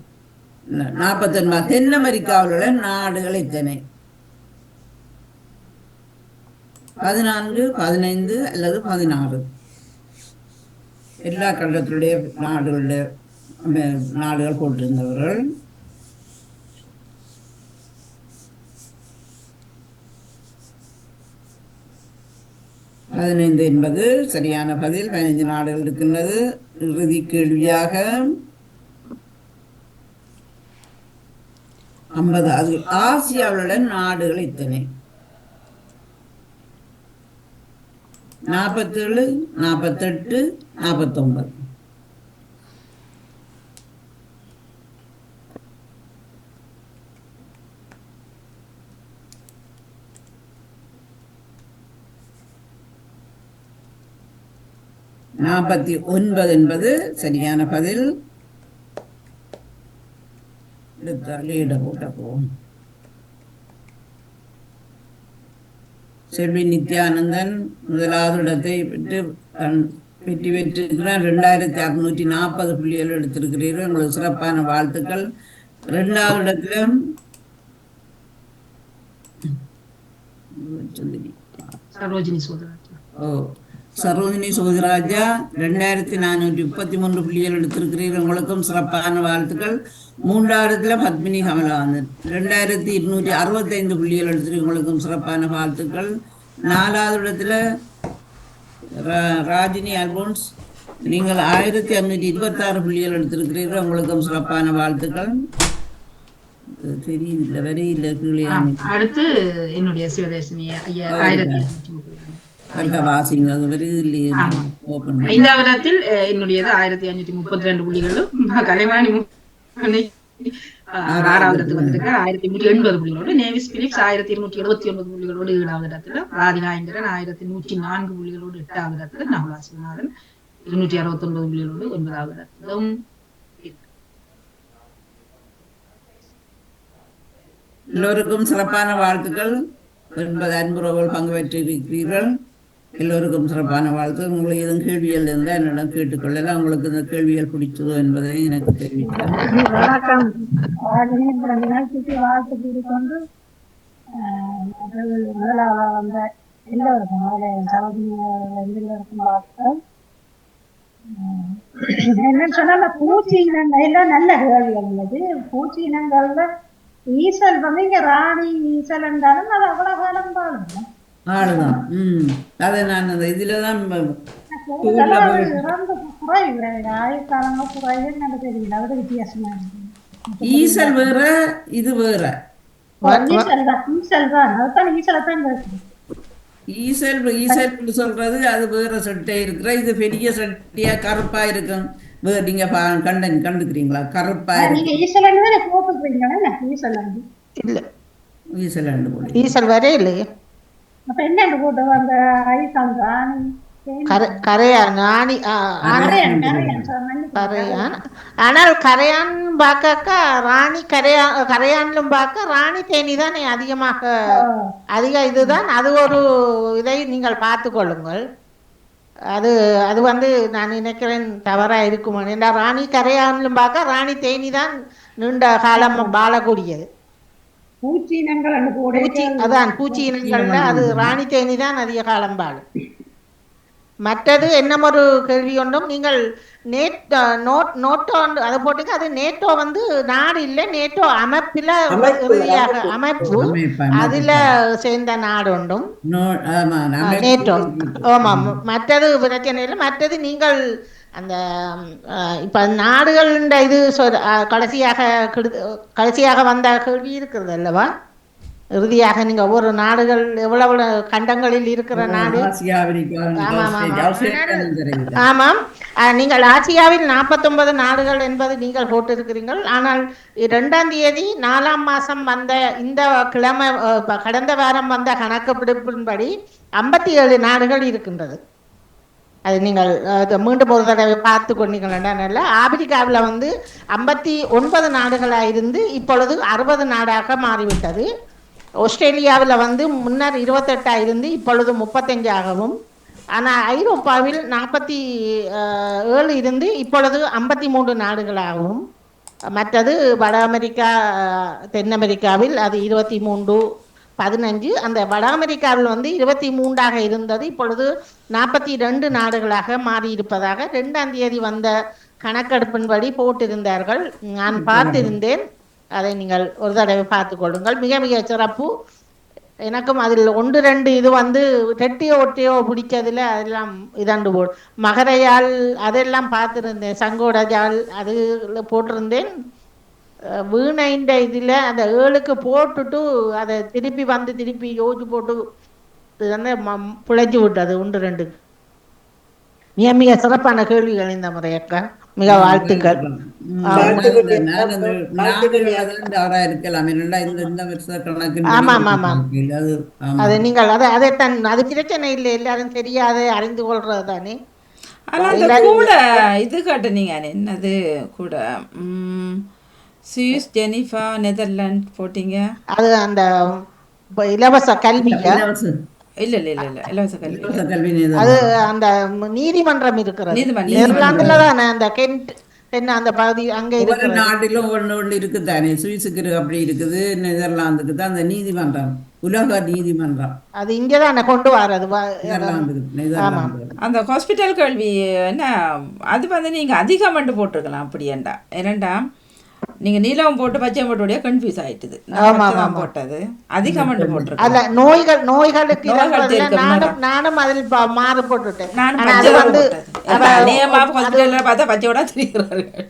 49 தென் அமெரிக்காவில் உள்ள நாடுகள் எத்தனை? 14, 15 அல்லது 16? எல்லா கண்டத்துடைய நாடுகள் போட்டிருந்தவர்கள். பதினைந்து என்பது சரியான பதில். 15 நாடுகள் இருக்கின்றது. இறுதி கேள்வியாக 50. அது ஆசியாவுள்ள நாடுகள் எத்தனை? 47, 48, 49? நாற்பத்தி 49 என்பது சரியான பதில். போவோம். செல்வி நித்யானந்தன் முதலாவது இடத்தை வெற்றி பெற்றிருக்கிறார். 2640 புள்ளிகள் எடுத்திருக்கிறீர்கள். உங்களுக்கு சிறப்பான வாழ்த்துக்கள். 2வது இடத்திலும் சுந்தரி. சரோஜினி சோதராஜா. ஓ, சரோஜினி சோதிராஜா 2433 புள்ளிகள் எடுத்திருக்கிறீர்கள். உங்களுக்கும் சிறப்பான வாழ்த்துக்கள். 3வது பத்மினி கமலகாந்தன் 2265 புள்ளிகள் எடுத்திருக்கீங்க. உங்களுக்கும் சிறப்பான வாழ்த்துக்கள். 4வது இடத்துல ராஜினி அல்போன்ஸ், நீங்கள் 1526 புள்ளிகள் எடுத்திருக்கிறீர்கள். உங்களுக்கும் சிறப்பான வாழ்த்துக்கள். தெரியல வரையில கீழே அடுத்து என்னுடைய சிவதேசனி 1530. வாசிங்க, அது வருது இல்லையே. ஓப்பன் 5வது இடத்தில் என்னுடையது 1532 புள்ளிகளும், கலைவாணி 6வது இடத்துக்கு வந்திருக்க 1180 புள்ளிகளோடு, நேவிஸ் பிலிப்ஸ் 1279 புள்ளிகளோடு 7வது இடத்துல, ராதிகாயந்திரன் 1104 புள்ளிகளோடு 8வது இடத்துல, நகுலா சிவநாதன் 269 புள்ளிகளோடு 9வது இடத்திலும். எல்லோருக்கும் சிறப்பான வாழ்த்துக்கள். 9 அன்புறவுகள் பங்கு பெற்றிருக்கிறீர்கள். எல்லோருக்கும் சிறப்பான வாழ்த்துக்கள். உங்களுக்கு எதுவும் கேள்விகள் இருந்தால் என்னிடம் கேட்டுக்கொள்ளலாம். உங்களுக்கு இந்த கேள்விகள் பிடிச்சதோ என்பதை எனக்கு தெரிவிக்கலாம். வணக்கம். நிகழ்ச்சிக்கு வாழ்த்து கூறிக்கொண்டு முதலாக வந்த எல்லோருக்கும் எல்லோருக்கும் வாழ்த்துக்கள். என்னன்னு சொன்னா அந்த பூச்சி இனங்கள் எல்லாம் நல்ல கேள்விகள் உள்ளது. பூச்சி இனங்கள்ல ஈசல் வந்து இங்க ராணி ஈசல் என்றாலும் அது அவ்வளவு காலம் பாடும் ஆளுதான். அதை நான் அந்த இதுலதான் இறந்து குறைவு ஆயுக்காலங்க குறைவுன்னு எனக்கு தெரியல. அது வித்தியாசமா இருக்கு. ஈசல் வேற இது வேற. ஈசல் தான் ஈசல் தான் அதுதான் ஈசலை தான் கேட்குது. ஈசல் ஈசல் சொல்றது அது வேற சட்டை இருக்கிற, இது பெரிய சட்டியா கருப்பா இருக்கும். நீங்க கண்டுக்கிறீங்களா? கருப்பா நீங்க ஈசலன்னு போட்டுக்கிறீங்களா? ஈசலாண்டு இல்ல, ஈசலாண்டு போல ஈசல் வரே இல்லையே. அப்ப என்ன போட்டு அந்த ஐசான் ராணி கரையான் ராணி கரையான். ஆனால் கரையான் பார்க்க ராணி கரையான்லும் பார்க்க ராணி தேனி தான் அதிக இதுதான். அது ஒரு இதை நீங்கள் பார்த்து கொள்ளுங்கள். அது அது வந்து நான் நினைக்கிறேன் தவறா இருக்கும். ஏன்னா ராணி கரையான்லும் பார்க்க ராணி தேனி தான் நீண்ட காலம் வாழக்கூடியது. பூச்சி இனங்கள் அதான் பூச்சி இனங்கள்ல அது ராணி தேனி தான் அதிக காலம் வாழும். மற்றது என்ன ஒரு கேள்வி ஒன்றும் நீங்கள் நோட்டோ அதை போட்டுக்க. அது நேட்டோ வந்து நாடு இல்லை, நேட்டோ அமைப்பில இறுதியாக அமைப்பு அதுல சேர்ந்த நாடு ஒன்றும் நேட்டோ. ஆமாம், மற்றது பிரச்சனை இல்லை. மற்றது நீங்கள் அந்த இப்ப நாடுகள் இது கடைசியாக வந்த கேள்வி இருக்கிறது அல்லவா? இறுதியாக நீங்க ஒவ்வொரு நாடுகள் எவ்வளவு கண்டங்களில் இருக்கிற நாடு. ஆமாம், நீங்கள் ஆசியாவில் 49 நாடுகள் என்பது நீங்கள் போட்டிருக்கிறீர்கள். ஆனால் 2ஆம் தேதி 4ஆம் மாதம் வந்த இந்த கிழமை கடந்த வாரம் வந்த கணக்கு பிடிப்பின்படி 57 நாடுகள் இருக்கின்றது. அது நீங்கள் மீண்டும் ஒரு தடவை பார்த்து கொண்டீங்கன்னா, ஆப்பிரிக்காவில் வந்து 59 நாடுகளாக இருந்து இப்பொழுது 60 நாடாக மாறிவிட்டது. ஆஸ்திரேலியாவில் வந்து முன்னர் 28 இருந்து இப்பொழுது 35ஆகவும், ஆனால் ஐரோப்பாவில் 47 இருந்து இப்பொழுது 53 நாடுகளாகவும், மற்றது வட அமெரிக்கா தென் அமெரிக்காவில் அது 23-15. அந்த வட அமெரிக்காவில் வந்து 23ஆக இருந்தது, இப்பொழுது 42 நாடுகளாக மாறியிருப்பதாக 2ஆம் தேதி வந்த கணக்கெடுப்பின்படி போட்டிருந்தார்கள். நான் பார்த்திருந்தேன். அதை நீங்கள் ஒரு தடவை பார்த்து கொள்ளுங்கள். மிக மிக சிறப்பு. எனக்கும் அதில் 1-2 இது வந்து ரெட்டியோ ஒட்டியோ பிடிச்சதில் அதெல்லாம் இதாண்டு மகரையால் அதெல்லாம் பார்த்துருந்தேன். சங்கோடஜால் அது போட்டிருந்தேன். வீணைன்ற இதில் அந்த 7க்கு போட்டுட்டு அதை திருப்பி யோசிச்சு போட்டு பிழைச்சி விட்டது 1-2. மிக மிக சிறப்பான கேள்விகள் இந்த முறை அக்கா. மிக வாழ்த்துக்கள். அது நீங்கள் அதைத்தான் அது பிரச்சனை இல்லை, எல்லாரும் தெரியாத அறிந்து கொள்றது தானே. கூட இது காட்டுனீங்க என்னது கூட சுவிஸ் ஜெனிஃபா நெதர்லாண்ட் போட்டீங்க. அது அந்த இலவச கல்விக்கு இல்ல இலவச கல்வி அது அந்த நீதிமன்றம் இருக்கிறது நெதர்லாந்துல தானே. அந்த தென் அந்த பகுதி அங்க ஒவ்வொரு இருக்கிறது. நாட்டிலும் ஒன்று இருக்குதானே. சுவிஸுக்கு அப்படி இருக்குது, நெதர்லாந்துக்கு தான் அந்த நீதிமன்றம், உலக நீதிமன்றம். அது இங்கதான் கொண்டு வர்றது நெதர்லாந்துக்கு, ஆமாம். நெதர்லாந்து. அந்த ஹாஸ்பிட்டல் கல்வி என்ன அது வந்து நீங்கள் அதிகமாட்டு போட்டிருக்கலாம் அப்படி ஏனண்டா நீங்கள் நீலம் போட்டு பச்சை போட்டு கன்ஃபியூஸ் ஆயிட்டுது. நான் போட்டது அதிகமாட்டு போட்டிருக்கேன். அல்ல நோய்களுக்கு நானும் அதில் மாறு போட்டுட்டேன். பார்த்தா பச்சையோட தெரிகிறார்கள்.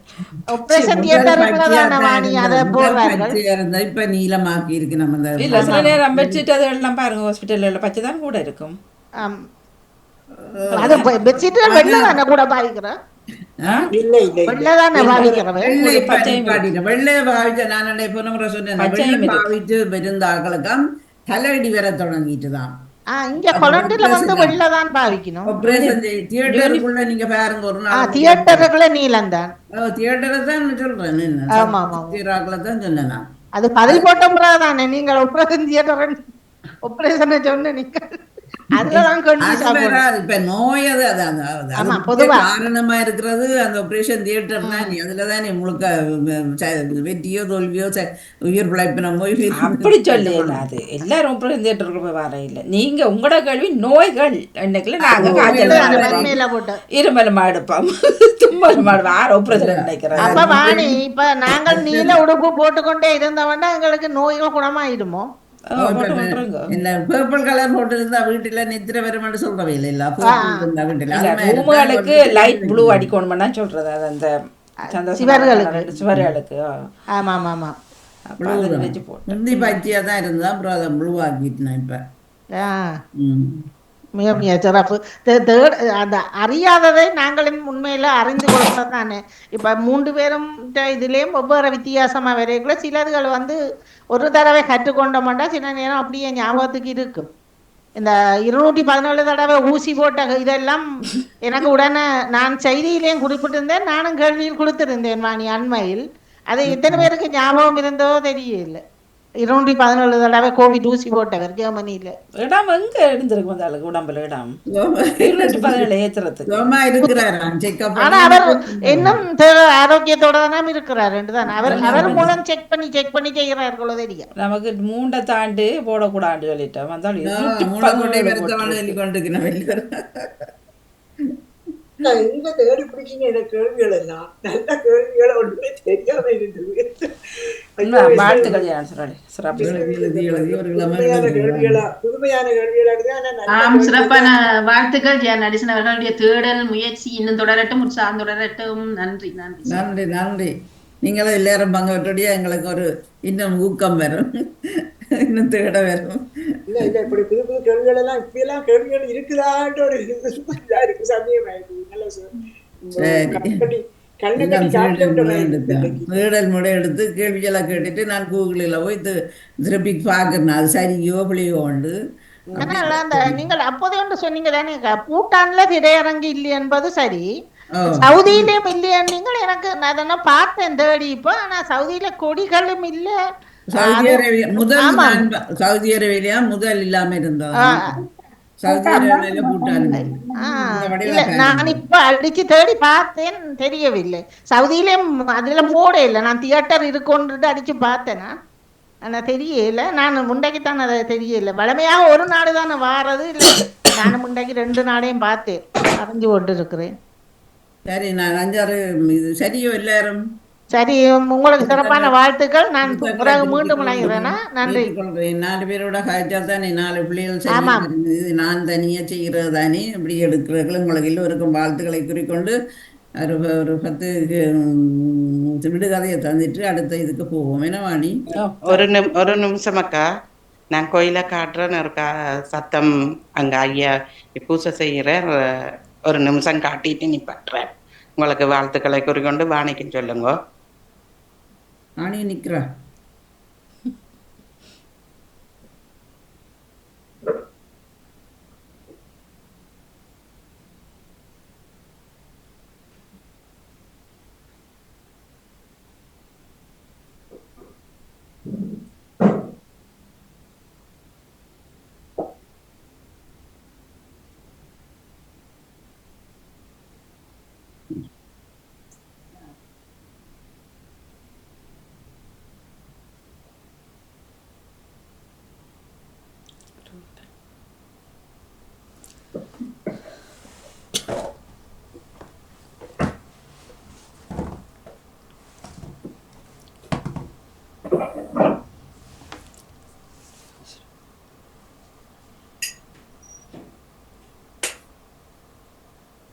ஆபரேஷன் தியேட்டருக்குள்ளதான வாணி அதை போடுறார்கள். இப்ப நீலமாக்கி இருக்கு நம்ம. இல்ல சில நேரம் பெட்ஷீட் அதெல்லாம் பாருங்க ஹாஸ்பிட்டல்ல பச்சை தான் கூட இருக்கும். அது பெட்ஷீட் வெள்ளை தானே கூட பாதிக்கிறேன். இருந்தாக்களுக்கும் தலையடி வர தொடங்கிட்டுதான். இங்க கொலண்டில வந்து வெள்ளதான் பாவிக்கணும். தியேட்டருக்குள்ள நீங்க பாருங்க, ஒரு நாள் தியேட்டருக்குள்ள நீலந்தான் தியேட்டரை தான் சொல்றேன். தான் சொன்னேன். அது பதில் போட்ட முறைதானே நீங்கள் ஆபரேஷன் தியேட்டர் ஆபரேஷனை சொன்ன நீங்கள் இப்ப நோய் காரணமா இருக்கிறது அந்த ஆபரேஷன் தியேட்டர் தான். அதுலதான் முழுக்க வெற்றியோ தோல்வியோ உயிர் பிழைப்பினமோ அப்படி சொல்லல. அது எல்லாரும் ஆபரேஷன் தியேட்டருக்கு போய் வர இல்லை. நீங்க உங்களோட கேள்வி நோய்கள் என்னைக்குல நாங்க காய்ச்சல் இருமல் மாடுப்போம் தும்மல் மாடு ஆறு ஆபரேஷன் நினைக்கிறேன். அப்ப வாணி இப்ப நாங்கள் நீல உடுப்பு போட்டுக்கொண்டே இருந்தவன்னா எங்களுக்கு நோய்கள் குணமாயிடுமோ? என்ன பர்பிள் கலர் போட்டு இருந்தா வீட்டுல நித்திர வருமானு சொல்றவே இல்ல. ரூமுகளுக்கு லைட் ப்ளூ அடிக்கணும்னா சொல்றது. அது அந்த சிவர்களுக்கு ஆமா ஆமா முந்தி பச்சையா தான் இருந்தா அப்புறம் அதை ப்ளூ ஆக்கிட்டேன் இப்ப. மிக மிக சிறப்பு. அந்த அறியாததை நாங்களும் உண்மையில அறிந்து கொள்றது தானே. இப்ப 3 பேரும் இதுலயும் ஒவ்வொரு வித்தியாசமா வரைக்குள்ள சிலர்கள் வந்து ஒரு தடவை கற்றுக்கொண்டோம்னா சில நேரம் அப்படியே ஞாபகத்துக்கு இருக்கும். இந்த 217 தடவை ஊசி போட்ட இதெல்லாம் எனக்கு உடனே நான் செய்தியிலேயும் குறிப்பிட்டிருந்தேன், நானும் கேள்வியில் கொடுத்திருந்தேன் வாணி அண்மையில். அது எத்தனை பேருக்கு ஞாபகம் இருந்தோ தெரியல. 217 தடவை கோவிட் ஊசி போட்டவர் ஜெர்மனியில. இடம் எங்க இருந்திருக்கும் அந்த ஆளுக்கு உடம்புல இடம் 217 ஏத்துறதுக்கு. ஆனா அவர் இன்னும் ஆரோக்கியத்தோட தான் இருக்கிறார். அவர் மூலம் செக் பண்ணி செய்கிறார்களோ தெரியும். நமக்கு 3 தாண்டு போடக்கூடாது சொல்லிட்டோம். வந்தாலும் எங்க தேடி பிடிச்சிங்க எனக்கு கேள்விகள் எல்லாம் நல்ல கேள்விகளை ஒன்றுமே தெரியாம இருந்தது. புதுமையான கேள்விகளா சிறப்பான வாழ்த்துக்கள். நடேசன் அவர்களுடைய தேடல் முயற்சி இன்னும் தொடரட்டும், உற்சாகம் தொடரட்டும். நன்றி நன்றி நன்றி நன்றி. நீங்களும் எல்லாரும் பங்கேற்றோடைய எங்களுக்கு ஒரு இன்னும் ஊக்கம் வரும், இன்னும் தேட வரும். இல்ல இல்ல இப்படி புது புது கேள்விகள் எல்லாம் இப்படியெல்லாம் கேள்விகள் இருக்குதான்ற ஒரு இருக்கு சந்தேகமாயிருக்கு. தேடல் முறை எடுத்து கேள்விகளை கேட்டுட்டு நான் கூகுளில் போய் திருப்பி பார்க்கணும் அது சரியோ பிள்ளையோ உண்டு. நீங்கள் அப்போதே ஒன்று சொன்னீங்க தானே, பூட்டான்ல திரையரங்கு இல்லை என்பது சரி, சவுதியிலும் இல்லையா? நீங்கள் எனக்கு அதெல்லாம் பார்த்தேன் தேடி. இப்போ ஆனா சவுதியில கொடிகளும் இல்ல. சவுதி அரேபியா முதல் இல்லாம இருந்தது. நான் இப்ப அடிச்சு தேடி பார்த்தேன், தெரியவில்லை. சவுதியிலும் அதுல போட இல்லை. நான் தியேட்டர் இருக்குன்னு அடிச்சு பார்த்தேன்னா ஆனா தெரியல. நான் முண்டைக்குத்தான் அதை தெரியல. வளமையாக ஒரு நாடு தானே வாரது இல்லை. நான் முண்டைக்கு 2 நாளையும் பார்த்தேன், அறிஞ்சு கொண்டு இருக்கிறேன். சரி, நான் 5-6 சரியோ எல்லாரும் சரி. உங்களுக்கு சிறப்பான வாழ்த்துக்கள். நான் பிறகு மீண்டும் இணைகிறேன்னா நன்றி. 4 பேரோட காய்ச்சா தானே 4 பிள்ளைகள் சரி. நான் தனியா செய்கிறது தானே இப்படி எடுக்கிறீர்கள். உங்களுக்கு எல்லோருக்கும் வாழ்த்துக்களை குறிக்கொண்டு ஒரு 10 விடுகதையை தந்துட்டு அடுத்த இதுக்கு போவோம். என்ன வாணி? ஒரு நிமிஷம் அக்கா, நான் கோயிலை காட்டுறேன்னு இருக்கா சத்தம் அங்க ஐயா பூசை செய்யற ஒரு நிமிஷம் காட்டிட்டு நீ பண்றேன். உங்களுக்கு வாழ்த்துக்களை குறிக்கொண்டு வாணிக்கு சொல்லுங்க. வாணி நிக்கிறா.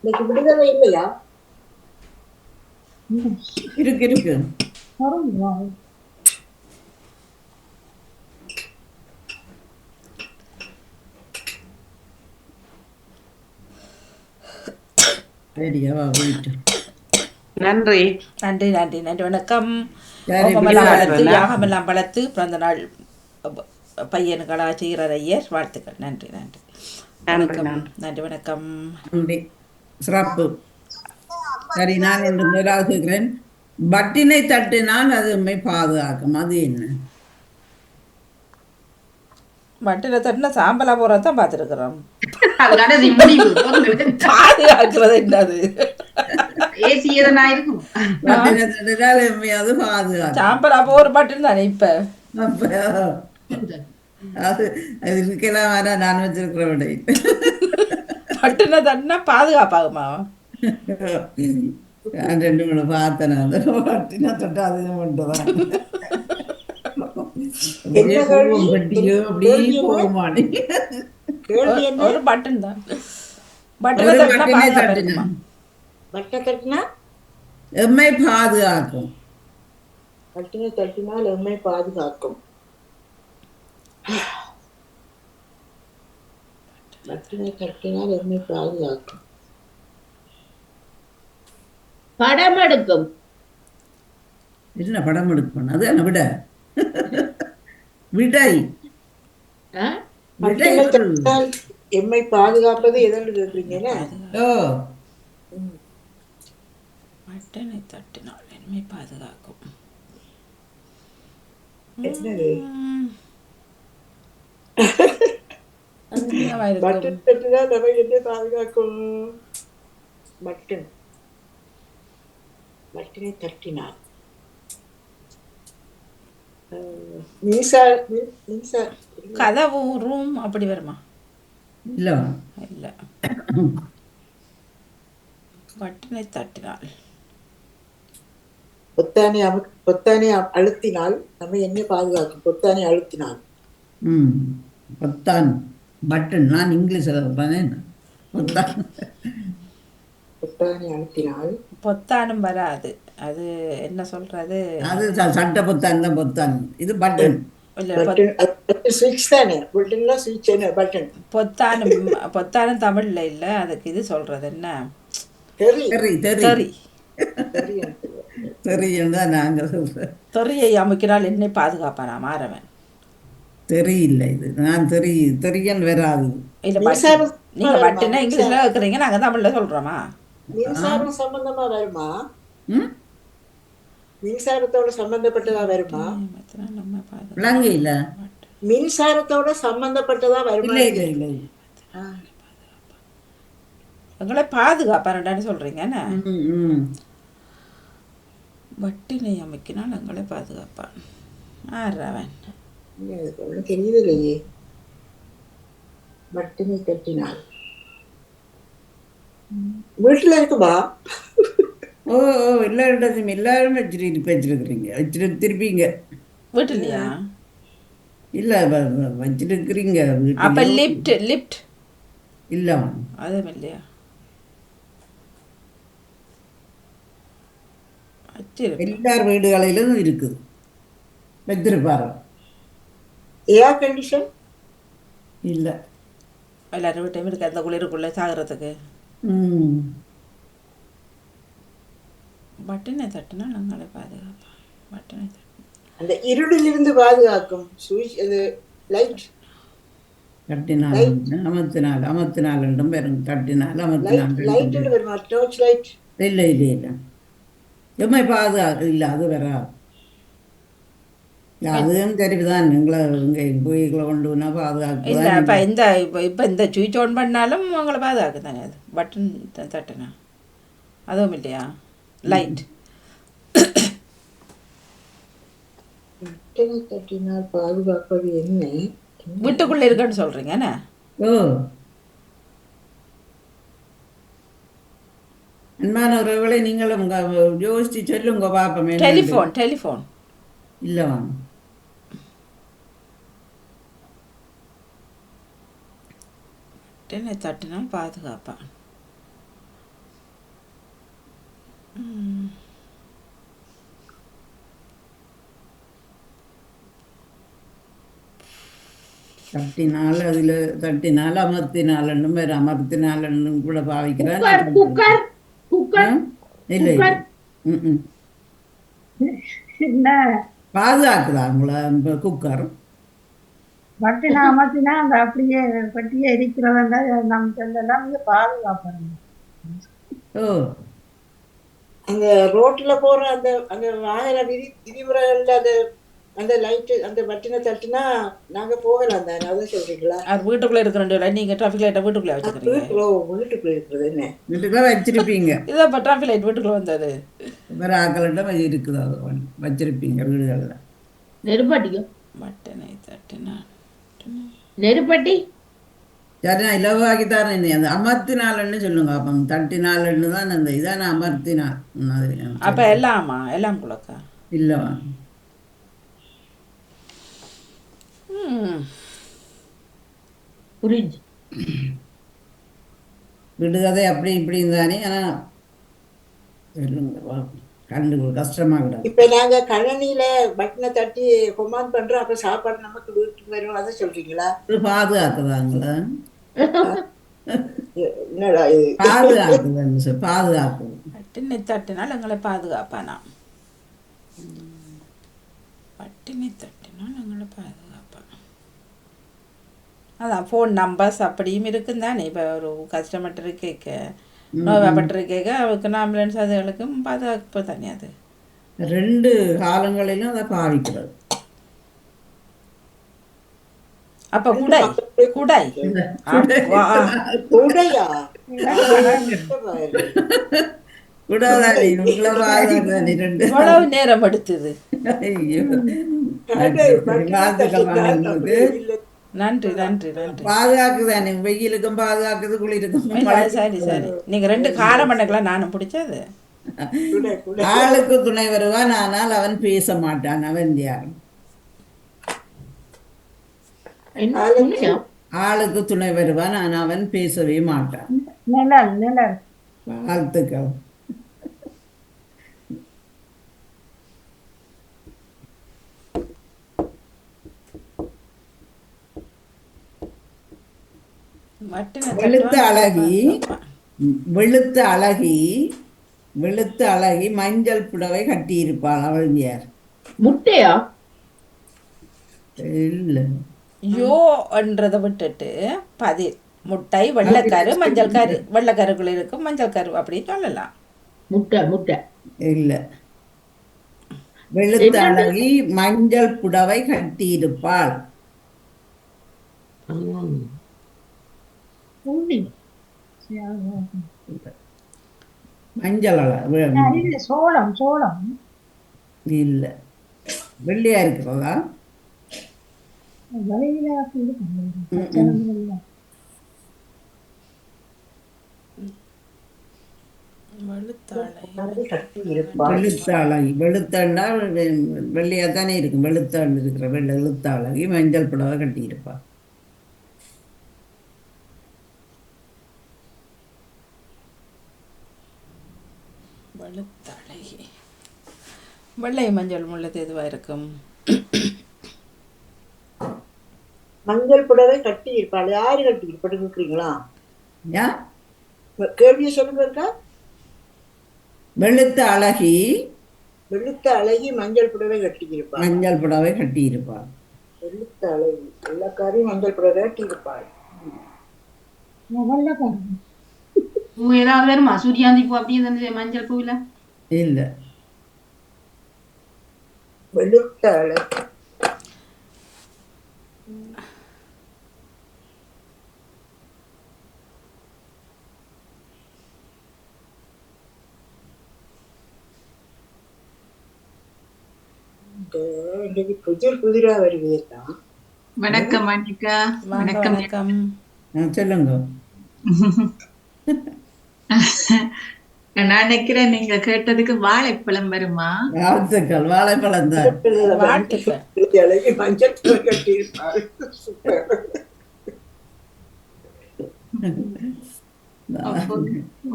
இன்னைக்கு விடுதலை இல்லையா? இருக்கு சரியாவா போயிட்டு நன்றி. நன்றி நன்றி நன்றி. வணக்கம். சரி, கோபமெல்லாம் விடுதலை வளர்த்து வேண்டாம். யாகமெல்லாம் வளர்த்து பிறந்த நாள் பையனுக்களாக செய்கிறார் ஐயர். வாழ்த்துக்கள். நன்றி நன்றி வணக்கம். நன்றி வணக்கம். நன்றி. சிறப்பு. சரி, நான் ஒன்று முதலாவது கேட்கிறேன். பட்டினை தட்டினால் அது உண்மை பாதுகாக்கும். அது என்ன? மட்டில் தட்டினா சாம்பலா போகிறதான் பார்த்துருக்குறோம். அது கடைசி முடிவு பொருள். பாதுகாக்கிறது என்னது? ஏசி எதனா இருக்கும். பட்டினை தட்டினால் உண்மையாவது பாதுகாக்கும். சாம்பலா போகிற பட்டின் தானே இப்போ. அப்ப அது அது இருக்கலாம். ஆனால் நான் வச்சிருக்கிற விட பட்டினை தட்டினா பாதுகாப்பாகுமா? நான் 2 பார்த்தேன். அந்த பட்டினை தொட்டு அதுவும் மட்டும்தான் என்ன கேள்வி? பட்டியோ அப்படியே போக மாட்டேங்க. கேள்வி என்ன? ஒரு பட்டன் தான். பட்டினை ஒரு தட்டினா பட்டினை பாதுகாப்பு தட்டினா இருக்குமா? பட்டை தட்டினா எம்மை பாதுகாக்கும். பட்டினை தட்டினால் எம்மை பாதுகாக்கும். பட்டினை தட்டினால் எம்மை பாதுகாக்கும். படம் எடுக்கும். என்ன படம் எடுக்கணும்? அது என்ன விட விடை விடை பட்டினை தட்டினால் எம்மை பாதுகாப்பது எதென்று கேட்குறீங்கன்னா? ஓ பட்டினை தட்டினால் என்னை பாதுகாக்கும். என்னது? என்னவா இருக்கும்? பட்டன் தட்டினால் நம்ம என்னை பாதுகாக்கும். பட்டன் பட்டினை தட்டினால் மின்சார கதவு ரூம் அப்படி வருமா? இல்லை. இல்ல. பட்டினை தட்டினால் பொத்தானை அழுத்தினால் நம்ம என்ன பாதுகாக்கும்? பொத்தானை அழுத்தினால் பொத்தான் பட்டன். நான் இங்கிலீஷில் பண்ணேன். பொத்தான் பொத்தானை அழுத்தினால் பொத்தானும் வராது. அது என்ன சொல்றது? அது சட்டை பொத்தான் தான் பொத்தான். இது பட்டன். சுவிட்ச் தானே. பட்டன்ல சுவிட்ச் என்ன? பட்டன். பொத்தானும் தமிழ்ல இல்ல. அதுக்கு இது சொல்றது என்ன? தெரி தெரி. தெரியும் தான் நாங்கள் சொல்கிறேன். தெறியை அமுக்கினால் என்னை பாதுகாப்பானா மாறவன்? தெரியல. இது நான் தெரியன் வராது. இல்ல, நீங்க பட்டுனா இங்கிலீஷ்ல கேக்குறீங்க, நாங்க தமிழ்ல சொல்றோமா? மின்சாரம் சம்பந்தமா வருமா? மின்சாரத்தோட சம்பந்தப்பட்டதா வருமா? விளங்க இல்ல. மின்சாரத்தோட சம்பந்தப்பட்டதா வருமா? இல்லை இல்லை. எங்களை பாதுகாப்பானு சொல்றீங்க என்ன? வட்டினை அமைக்கினால் எங்களை பாதுகாப்பான். ஆறவன் தெரியுது இல்லையே. வட்டினை கட்டினால் வீட்டுல இருக்குமா? ஓ எல்லாரும் எல்லாரும் வச்சிருக்கிறீங்க வீட்டுலையா? இல்ல வச்சிருக்கிறீங்க. அப்ப லிப்ட் இல்ல அதுவும் இல்லையா? எல்லார் வீடுகளிலும் இருக்குது. வச்சிருப்பாரு. ஏர் கண்டிஷன் இல்ல. எல்லாரும் வீட்டையும் இருக்கு. அந்த குளிருக்குள்ள சாகிறதுக்கு பட்டினை தட்டினா நாங்களே பாதுகாப்போம். பட்டினை அந்த இருளிலிருந்து பாதுகாக்கும். லைட் கட்டினால் அமர்த்தினால் ரெண்டும் பேரும். கட்டினால் அமர்த்தினால் வருமா? டார்ச் லைட் இல்லை இல்லை இல்லை. எம்மை பாதுகாப்பு இல்லை. அது வராது. அதுவும் தெரிவுதான். எங்களை இங்கே போய்களை கொண்டு வந்தா பாதுகாப்பு இல்லை. இப்போ இந்த சுவிட்ச் ஆன் பண்ணாலும் உங்களை பாதுகாக்கு தானே. அது பட்டன் தட்டுனா அதுவும் இல்லையா? லைட் தட்டினால் பாதுகாப்பது என்ன? வீட்டுக்குள்ளே இருக்குன்னு சொல்கிறீங்க என்ன? ஓ அன்பான உறவுகளை நீங்களும் யோசிச்சு சொல்லுங்க பார்ப்போம். டெலிஃபோன் இல்லை வாங்க என்ன தட்டினால் பாதுகாப்பா. தட்டினால் அதில் தட்டினால் அமர்த்தினாலும் வேறு அமர்த்தினாலும் கூட பாவிக்கிறான். குக்கர் குக்கர் இல்லை இல்லை. என்ன பாதுகாக்குதா உங்களை குக்கர்? பட்டினா அமர்த்தினா அந்த அப்படியே பட்டியே இருக்கிறதா நம்ம சொல்லலாம். நீங்க பாதுகாப்பாங்க. ஓ அந்த ரோட்ல போற அந்த அந்த வாகன விதிமுறைகள்ல அந்த அந்த லைட்டு அந்த பட்டினை தட்டுனா நாங்க போகலாம் தானே, அதான் சொல்றீங்களா? அது வீட்டுக்குள்ளே இருக்கிற நீங்க டிராஃபிக் லைட்டை வீட்டுக்குள்ளே வச்சுக்கிறீங்க. வீட்டுக்குள்ள இருக்கிறது என்ன வீட்டுக்குள்ள வச்சிருப்பீங்க. இதான் இப்போ டிராஃபிக் லைட் வீட்டுக்குள்ளே வந்தது. வேறு ஆக்கள்கிட்ட இருக்குது, அது வச்சிருப்பீங்க வீடுகளில். நெருப்பட்டிக்கும் மட்டனை தட்டினா நெருப்பட்டி சரி, நான் இலவாக்கி தரேன். என்ன அந்த அமர்த்தினாலன்னு சொல்லுங்க. அப்போ தட்டினாலன்னு தான் அந்த இதான அமர்த்தினால். அப்போ எல்லாம் குழக்கா இல்லைவா? புரிஞ்சு விடுகதை அப்படி இப்படி தானே. ஆனால் சொல்லுங்க, கண்டு கஷ்டமாக கூடாது. இப்ப நாங்க கழனியில பட்டனை தட்டி கொமாண்ட் பண்றோம், அப்ப சாப்பாடு நமக்கு வீட்டுக்கு வரும், அதை சொல்றீங்களா? பாதுகாக்குதாங்களா? என்னடா இது? பாதுகாக்குதுன்னு சொல்லி பாதுகாக்குது. பட்டினை தட்டினால் எங்களை பாதுகாப்பானா? பட்டினை தட்டினால் எங்களை பாதுகாப்பா. அதான் ஃபோன் நம்பர்ஸ் அப்படியும் இருக்குன்னு தானே. இப்போ ஒரு கஸ்டமர் கேட்க நோய்வாப்பட்டிருக்கேக்க அவருக்கு ஆம்புலன்ஸ் அதுகளுக்கும் பாதுகாப்பு தானே. அது 2 காலங்களிலும் அதை பாவிக்கிறது. அப்போ குடை கூடையா? கூடாதானே உங்களை பாதுகாக்குதானே 2. எவ்வளவு நேரம் எடுத்தது. ஐயோ, நன்றி. பாதுகாக்குதானே, வெயிலுக்கும் பாதுகாக்குது, குளிருக்கும். சரி நீங்க 2 காரம் பண்ணக்கலாம். நானும் பிடிச்சது. ஆளுக்கு துணை வருவான், ஆனால் அவன் பேச மாட்டான். அவன் யார்? ஆளுக்கு துணை வருவான், ஆனால் அவன் பேசவே மாட்டான். நிழல் வாழ்த்துக்கள். வெளுத்த அழகி மஞ்சள் புடவை கட்டியிருப்பாள். அவள் யார்? முட்டையா? இல்லை. யோ என்றதை விட்டுட்டு பதில் முட்டை வெள்ளைக்கரு மஞ்சள் கரு. வெள்ளைக்கருக்குள்ள இருக்கும் மஞ்சள் கரு அப்படின்னு சொல்லலாம். முட்டை இல்லை. வெளுத்த அழகி மஞ்சள் புடவை கட்டியிருப்பாள். மஞ்சள் சோளம் இல்ல. வெள்ளையா இருக்கிறதா? வெளுத்தாண்டா வெள்ளையா தானே இருக்கும். வெளுத்தாண்டு இருக்கிற வெளுத்தாளகி மஞ்சள் புடவை கட்டியிருப்பா. வெளுத்தழகி வெள்ளை மஞ்சள் முள்ளது எதுவா இருக்கும்? மஞ்சள் புடவை கட்டி இருப்பாள். யாரு கட்டி இருப்பீங்களா? கேள்வியை சொல்லுங்க இருக்கா? வெளுத்த அழகி மஞ்சள் புடவை கட்டி இருப்பாள். வெளுத்த அழகி எல்லாக்காரையும் மஞ்சள் புடவை கட்டி இருப்பாள். ஏதாவது வருமா? சூரியாந்தி பூ அப்படியே மஞ்சள் பூவில இல்ல. வெளுத்த அழகி புதிரா வருவீர்களா? வணக்கம் மணிக்கா. வணக்கம் சொல்லுங்க. நான் நினைக்கிறேன் நீங்க கேட்டதுக்கு வாழைப்பழம் வருமா? வாழ்த்துக்கள், வாழைப்பழம் தான். வாழ்த்துக்கள். மஞ்சள் கட்டி இருப்பாரு. சூப்பர்.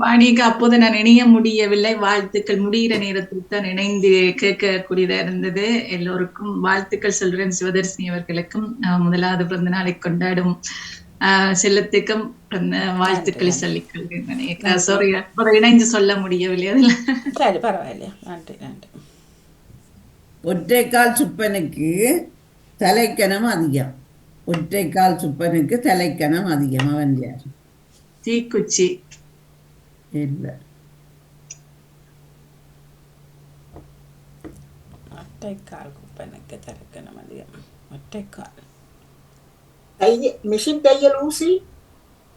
வாணிக்கு அப்போது நான் இணைய முடியவில்லை. வாழ்த்துக்கள். முடிகிற நேரத்தில் தான் இணைந்து கேட்கக்கூடியதா இருந்தது. எல்லோருக்கும் வாழ்த்துக்கள் சொல்றேன். சிவதர்சினி அவர்களுக்கும் முதலாவது பிறந்த நாளை கொண்டாடும் செல்லத்துக்கும் வாழ்த்துக்களை சொல்லிக் கொள்கிறேன். சாரி, இணைந்து சொல்ல முடியவில்லை. அதுல சரி, பரவாயில்லையா. நன்றி நன்றி. ஒற்றைக்கால் சுப்பனுக்கு தலைக்கணம் அதிகம். ஒற்றைக்கால் சுப்பனுக்கு தலைக்கணம் அதிகம். அவன் யார்? தீக்குச்சி. இல்ல. ஒற்றைக்கால் குப்பனுக்கு தலைக்கணம் அதிகம். ஒற்றைக்கால் மிஷின் தையல் ஊசி.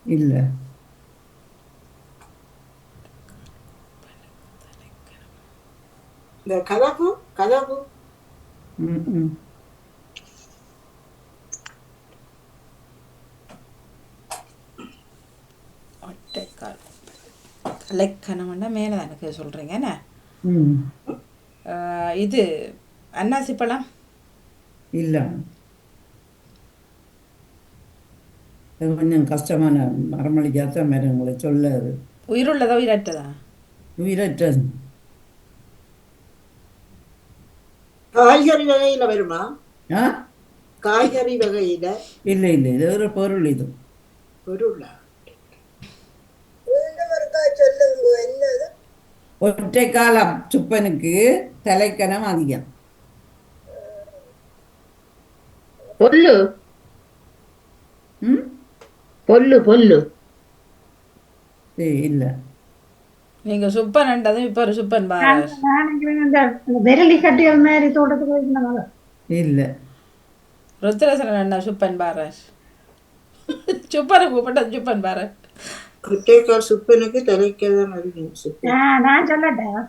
இல்ல. இந்த கதவு கதவு. ஒற்றைக்கால் தலைக்கணம்னா மேலே எனக்கு சொல்கிறீங்க என்ன? இது அன்னாசி பழம். இல்லை, கொஞ்சம் கஷ்டமான மரமளிக்காதான் மேடம் உங்களை சொல்ல. உயிருள்ளதா உயிரற்றதா? உயிரற்றது. காய்கறி வகையில வருமா? ஆ, காய்கறி வகையில. இல்லை இல்லை, இது ஒரு பொருள். இது பொருளா? ஒற்றைக்கால சுப்பனுக்கு தலைக்கணம் அதிகம். பொல்லு. பொல்லு பொல்லு இல்ல. நீங்க சுப்பன் என்றதும் இப்ப ஒரு சுப்பன் பாரு. விரலி கட்டியல் மாதிரி தோட்டத்துக்கு வைக்கணும். இல்ல. ருத்ரசரன் அண்ணா சுப்பன் பாரு. சுப்பனை கூப்பிட்ட சுப்பன் பாரு. ஒற்றைக்கால் சுப்பனுக்கு தலைக்கணம் அதிகம். நான் சொல்லட்டேன்.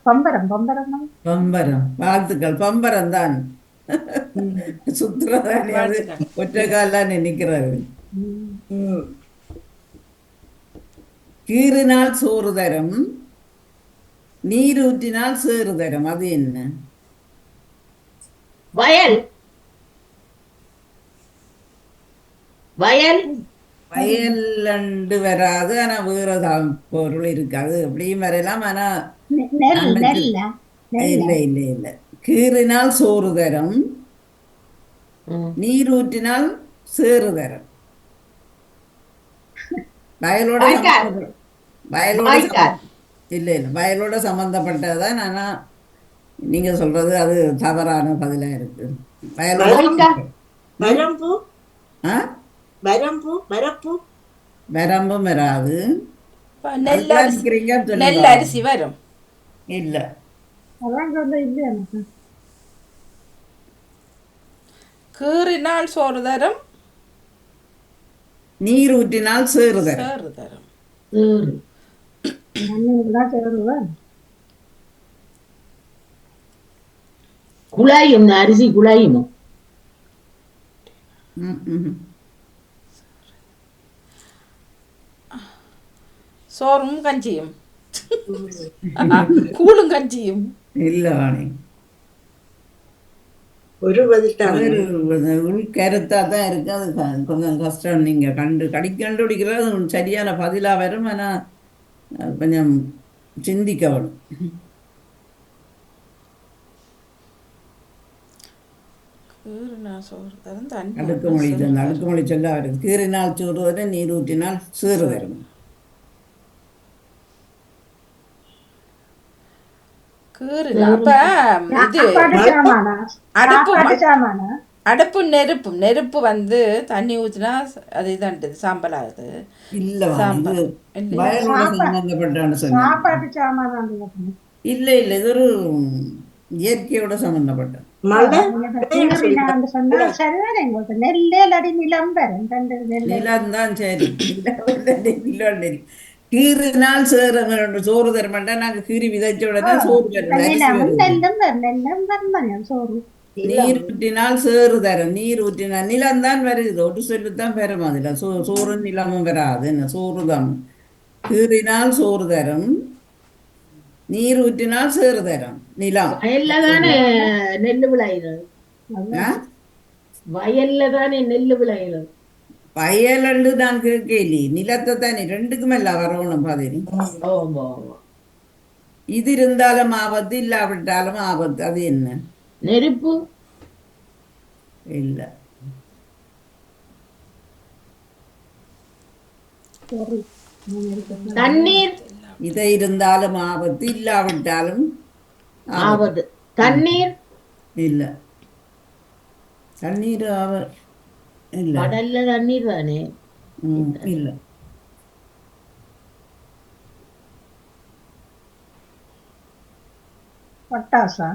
பம்பரம். பம்பரம் பம்பரம். வாழ்த்துக்கள். பம்பரம் தான். சுத்துறதானே அது. ஒற்றைக்கால் நினைக்கிறாரு. கீறினால் சோறு தரும், நீர் ஊற்றினால் சேறு தரும். அது என்ன? வயல். வயல். வயல் வராது. ஆனா வேறதான் பொருள் இருக்காது. அப்படியும் வரலாம். ஆனா இல்லை இல்லை இல்லை. கீறினால் சோறு தரும், நீர் ஊற்றினால் சேறு தரும். வயலோட இல்லை இல்லை, வயலோட சம்பந்தப்பட்டதுதான். ஆனா நீங்க சொல்றது அது தவறான பதிலா இருக்கு. வரம்பும் வராது. நெல் அரிசி வரும். இல்ல. கீறினால் சோறு தரும், நீர் ஊற்றினால் சேறு தரும். சேறு தரும். குழாயும் அரிசி குழாயும். சோறும் கஞ்சியும். கூழும் கஞ்சியும். இல்ல வாணி, ஒரு உள்கருத்தா தான் இருக்கு. அது கொஞ்சம் கஷ்டம். நீங்க கண்டுபிடிக்கிறது சரியான பதிலா வரும். ஆனா கொஞ்சம் சிந்திக்க வரும். அடுக்குமொழி அடுக்குமொழி சொல்ல வருது. கீறினால் சோறு வரும், நீர் ஊற்றினால் சேறு வரும். அடுப்பு நெருப்பு வந்து தண்ணி ஊற்றினா அது இதான்ட்டு சாம்பல் ஆகுது. இல்ல இல்ல இல்ல, இது ஒரு இயற்கையோட சம்பந்தப்பட்ட. நிலம் தான். சரி, கீறினால் சோறு தரமாட்டா. நாங்க கீறி விதைச்ச உடனே சோறு தரும். நீர் ஊற்றினால் சேறு தரும். நீர் ஊற்றினால் நிலம் தான் வருது. ஒரு சொல்லுதான் பெறும். அதுல சோறு நிலமும் வராது. என்ன சோறு தான். கீறினால் சோறு தரும், நீர் ஊற்றினால் சேறு தரும். நிலம். வயல்ல தானே நெல்லு விளையிறது. ஆ? வயல்ல தானே நெல்லு விளையிறது. வயலண்டு நான் கேட்கலி, நிலத்தை தானே ரெண்டுக்குமே வரணும் பதினி. ஆமா. இது இருந்தாலும் ஆபத்து, இல்லாவிட்டாலும் ஆபத்து. அது என்ன? நெருப்பு. இல்ல. தண்ணீர். இதை இருந்தாலும் ஆபத்து, இல்லாவிட்டாலும் ஆபத்து. தண்ணீர். இல்ல. தண்ணீர் இல்ல. கடல்ல தண்ணீர் தானே. இல்ல. பட்டாசா?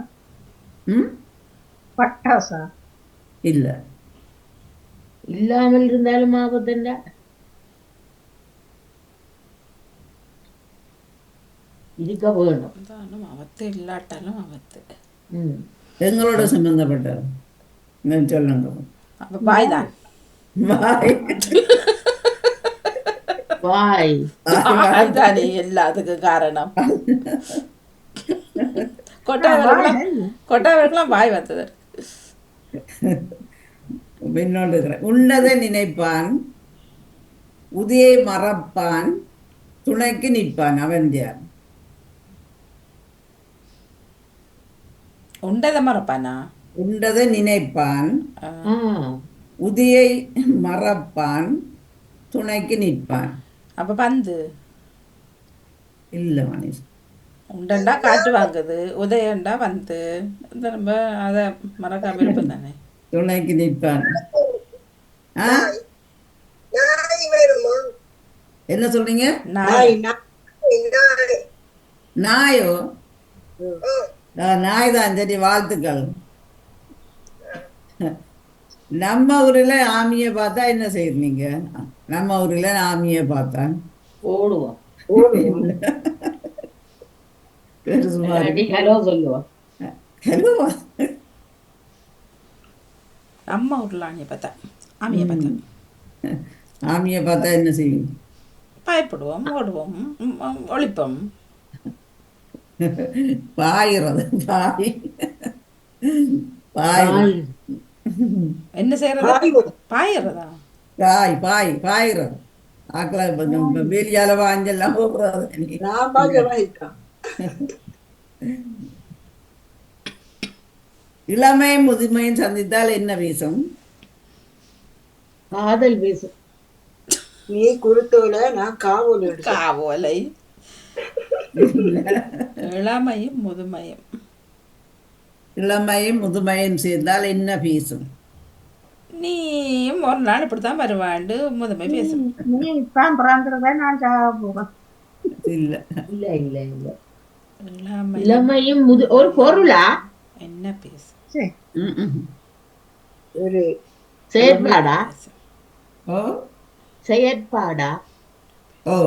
பட்டாசா? இல்ல. இல்லாமல் இருந்தாலும் ஆபத்துண்டா. இருக்க வேணும். ஆபத்து இல்லாட்டாலும் ஆபத்து. எங்களோட சம்பந்தப்பட்டது சொல்லுங்க. அப்ப பாய் தான். வாய். வாய். பாய் தானே எல்லாத்துக்கும் காரணம். கொட்டாவர்களும் வாய் வந்தது. பின்னோடு உன்னதை நினைப்பான், உதியை மறப்பான், துணைக்கு நிற்பான். அவன் யார்? உண்டதை மறப்பானா? உண்டதை நினைப்பான், உதியை மறப்பான், துணைக்கு நிற்பான். அப்ப பந்து இல்ல மனுஷன். உண்டண்டா காற்று வாங்குது, உதயண்டா வந்து நம்ம அதை மறக்காம இருப்போம் தானே. துணைக்கு நிற்பான். என்ன சொல்றீங்க? நாயோ? நாய் தான். சரி, வாழ்த்துக்கள். நம்ம ஊரில் ஆமியை பார்த்தா என்ன செய்யறீங்க? நம்ம ஊரில் ஆமியை பார்த்தா ஓடுவோம். ஹலோ சொல்லுவோம். ஹலோ. நம்ம ஊர்ல ஆமியை பார்த்தா ஆமியை பார்த்தா என்ன செய்யும்? பயப்படுவோம், ஓடுவோம், ஒளிப்போம். பாயிறது. பாய். என்ன செய்யறது? பாயிறதா? பாயிறது. ஆக்களா வெளியால வாஞ்செல்லாம் போடுறது. இளமை முதுமையும் சந்தித்தால் என்ன வீசும்? காதல் வீசும். நீ குருத்தோல, நான் காவோலை. காவோலை. இளமையும் முதுமையும். இளமையும் முதுமையும் சேர்ந்தால் என்ன பேசும்? நீயும் ஒரு நாள் இப்படித்தான் வருவாண்டு முதுமை பேசும். நீ இப்ப பிறந்துருவே நான் போவேன். இல்ல இல்ல இல்ல இல்ல. இளமையும் ஒரு பொருளா என்ன பேசும்? ஒரு செயற்பாடா? ஓ செயற்பாடா? ஓ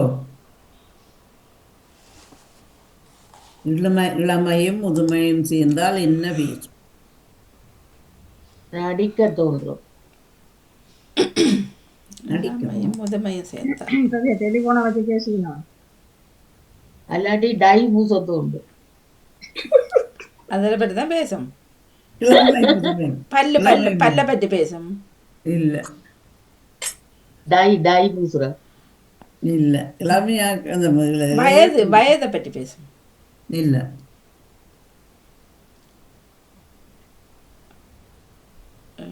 இளமையும் முதுமையும் சேர்ந்தால் என்ன பேசும்? நடிக்க தோன்றும். இளமையும் முதுமையும் சேர்ந்தால் டெலிபோனை வச்சு பேசிக்கணும். அல்லாட்டி டை பூச தோன்றும். அதில் பற்றி தான் பேசும். பல்ல பற்றி பேசும். இல்ல டை பூசுற. இல்ல. இளமையா வயதை பற்றி பேசும். இல்ல.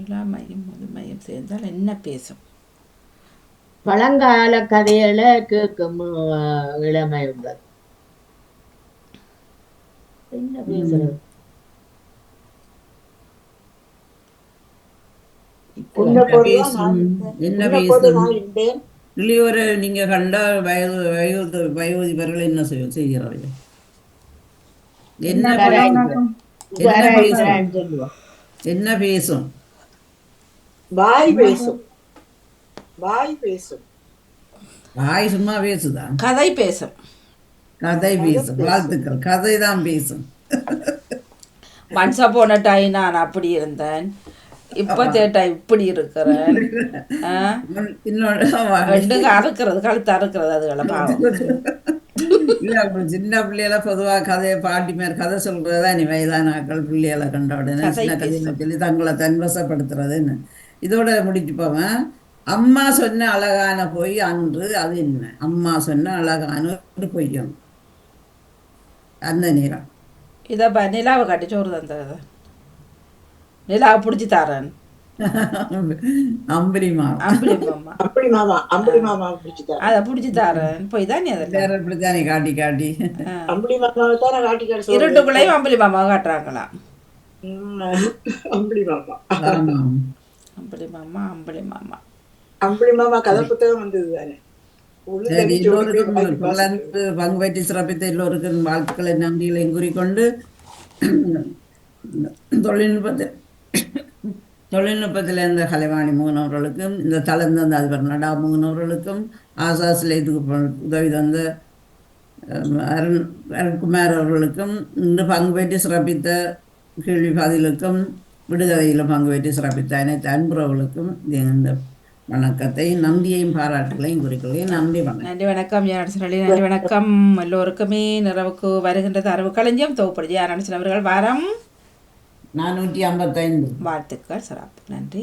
இளமையும் முதுமையும் சேர்ந்தால் என்ன பேசும்? பழங்கால கதைகளை கேட்கும் இளமை உள்ளது. என்ன பேசுறது? என்ன பேசும்? ஒரு நீங்க கண்ட வயோதிபர்கள் என்ன செய்கிறார்கள்? என்ன பேசும்? வாய் பேசும். வாய் பேசும். வாய் சும்மா பேசுதான். கதை பேசும். கதை பேசும். வாழ்த்துக்கள். கதை தான் பேசும். ஒன்ஸ் அப்பான் எ டைம் நான் அப்படி இருந்தேன், இப்ப தேட்டா இப்படி இருக்கிறேன் இன்னொன்று ரெண்டுங்க அறுக்கிறது கழுத்து அறுக்கிறது அதுகளை பாவம். இல்லை அப்படி சின்ன பிள்ளைகள பொதுவாக கதையை பாட்டி மேல் கதை சொல்றதா நீ வயதானாக்கள் பிள்ளைகளை கண்ட உடனே சின்ன கதையை சொல்லி தங்களை தன்வசப்படுத்துறதுன்னு இதோட முடிச்சு போவேன். அம்மா சொன்ன அழகான பொய் அன்று அது என்ன? அம்மா சொன்ன அழகான ஒரு பொய்யும் அந்த நேரம் இதை நிலாவை காட்டி சோறு தந்தது நிலாவை பிடிச்சி தாரன் அம்பரி மாமா அம்பளி மாமா அம்புலி மாமா பிடிச்சிட்டாரு. அதை பிடிச்சி தாரன் போய் தானே அதில் வேற இப்படித்தானே காட்டி காட்டி அம்புலி மாமாவை தானே காட்டிக்காரு. இருட்டுக்குள்ளேயும் அம்பளி மாமாவை காட்டுறாங்களாம். அம்புலி மாமா அம்பளி மாமா அம்பளி மாமா அம்புலி மாமா கதை புத்தகம் வந்தது தானே. சரி, எல்லோருக்கும் தொடர்ந்து பங்கு பெற்று சிறப்பித்த எல்லோருக்கும் வாழ்த்துக்களை நன்றிகளையும் கூறிக்கொண்டு தொழில்நுட்பத்தில் இருந்த கலைவாணி மோகன் அவர்களுக்கும் இந்த தளர்ந்த அதிபர் நடா மோகன் அவர்களுக்கும் ஆசா சிலையத்துக்கு உதவி தந்த அருண்குமார் அவர்களுக்கும் இன்று பங்கு பெற்று சிறப்பித்த கேள்வி பதிலுக்கும் விடுகதையில் பங்கு பெற்று சிறப்பித்த அனைத்து அன்புறவர்களுக்கும் இந்த வணக்கத்தை நன்றியையும் பாராட்டுகளையும் குறிக்கொள்ளையும் நன்றி வணக்கம். நன்றி வணக்கம் ஜானசனி. நன்றி வணக்கம் எல்லோருக்குமே. நிறைவுக்கு வருகின்றது அறிவு களஞ்சியம் தொகுப்படி ஜானசன் அவர்கள் வாரம் 455 வாழ்த்துக்கள் சிறப்பு. நன்றி.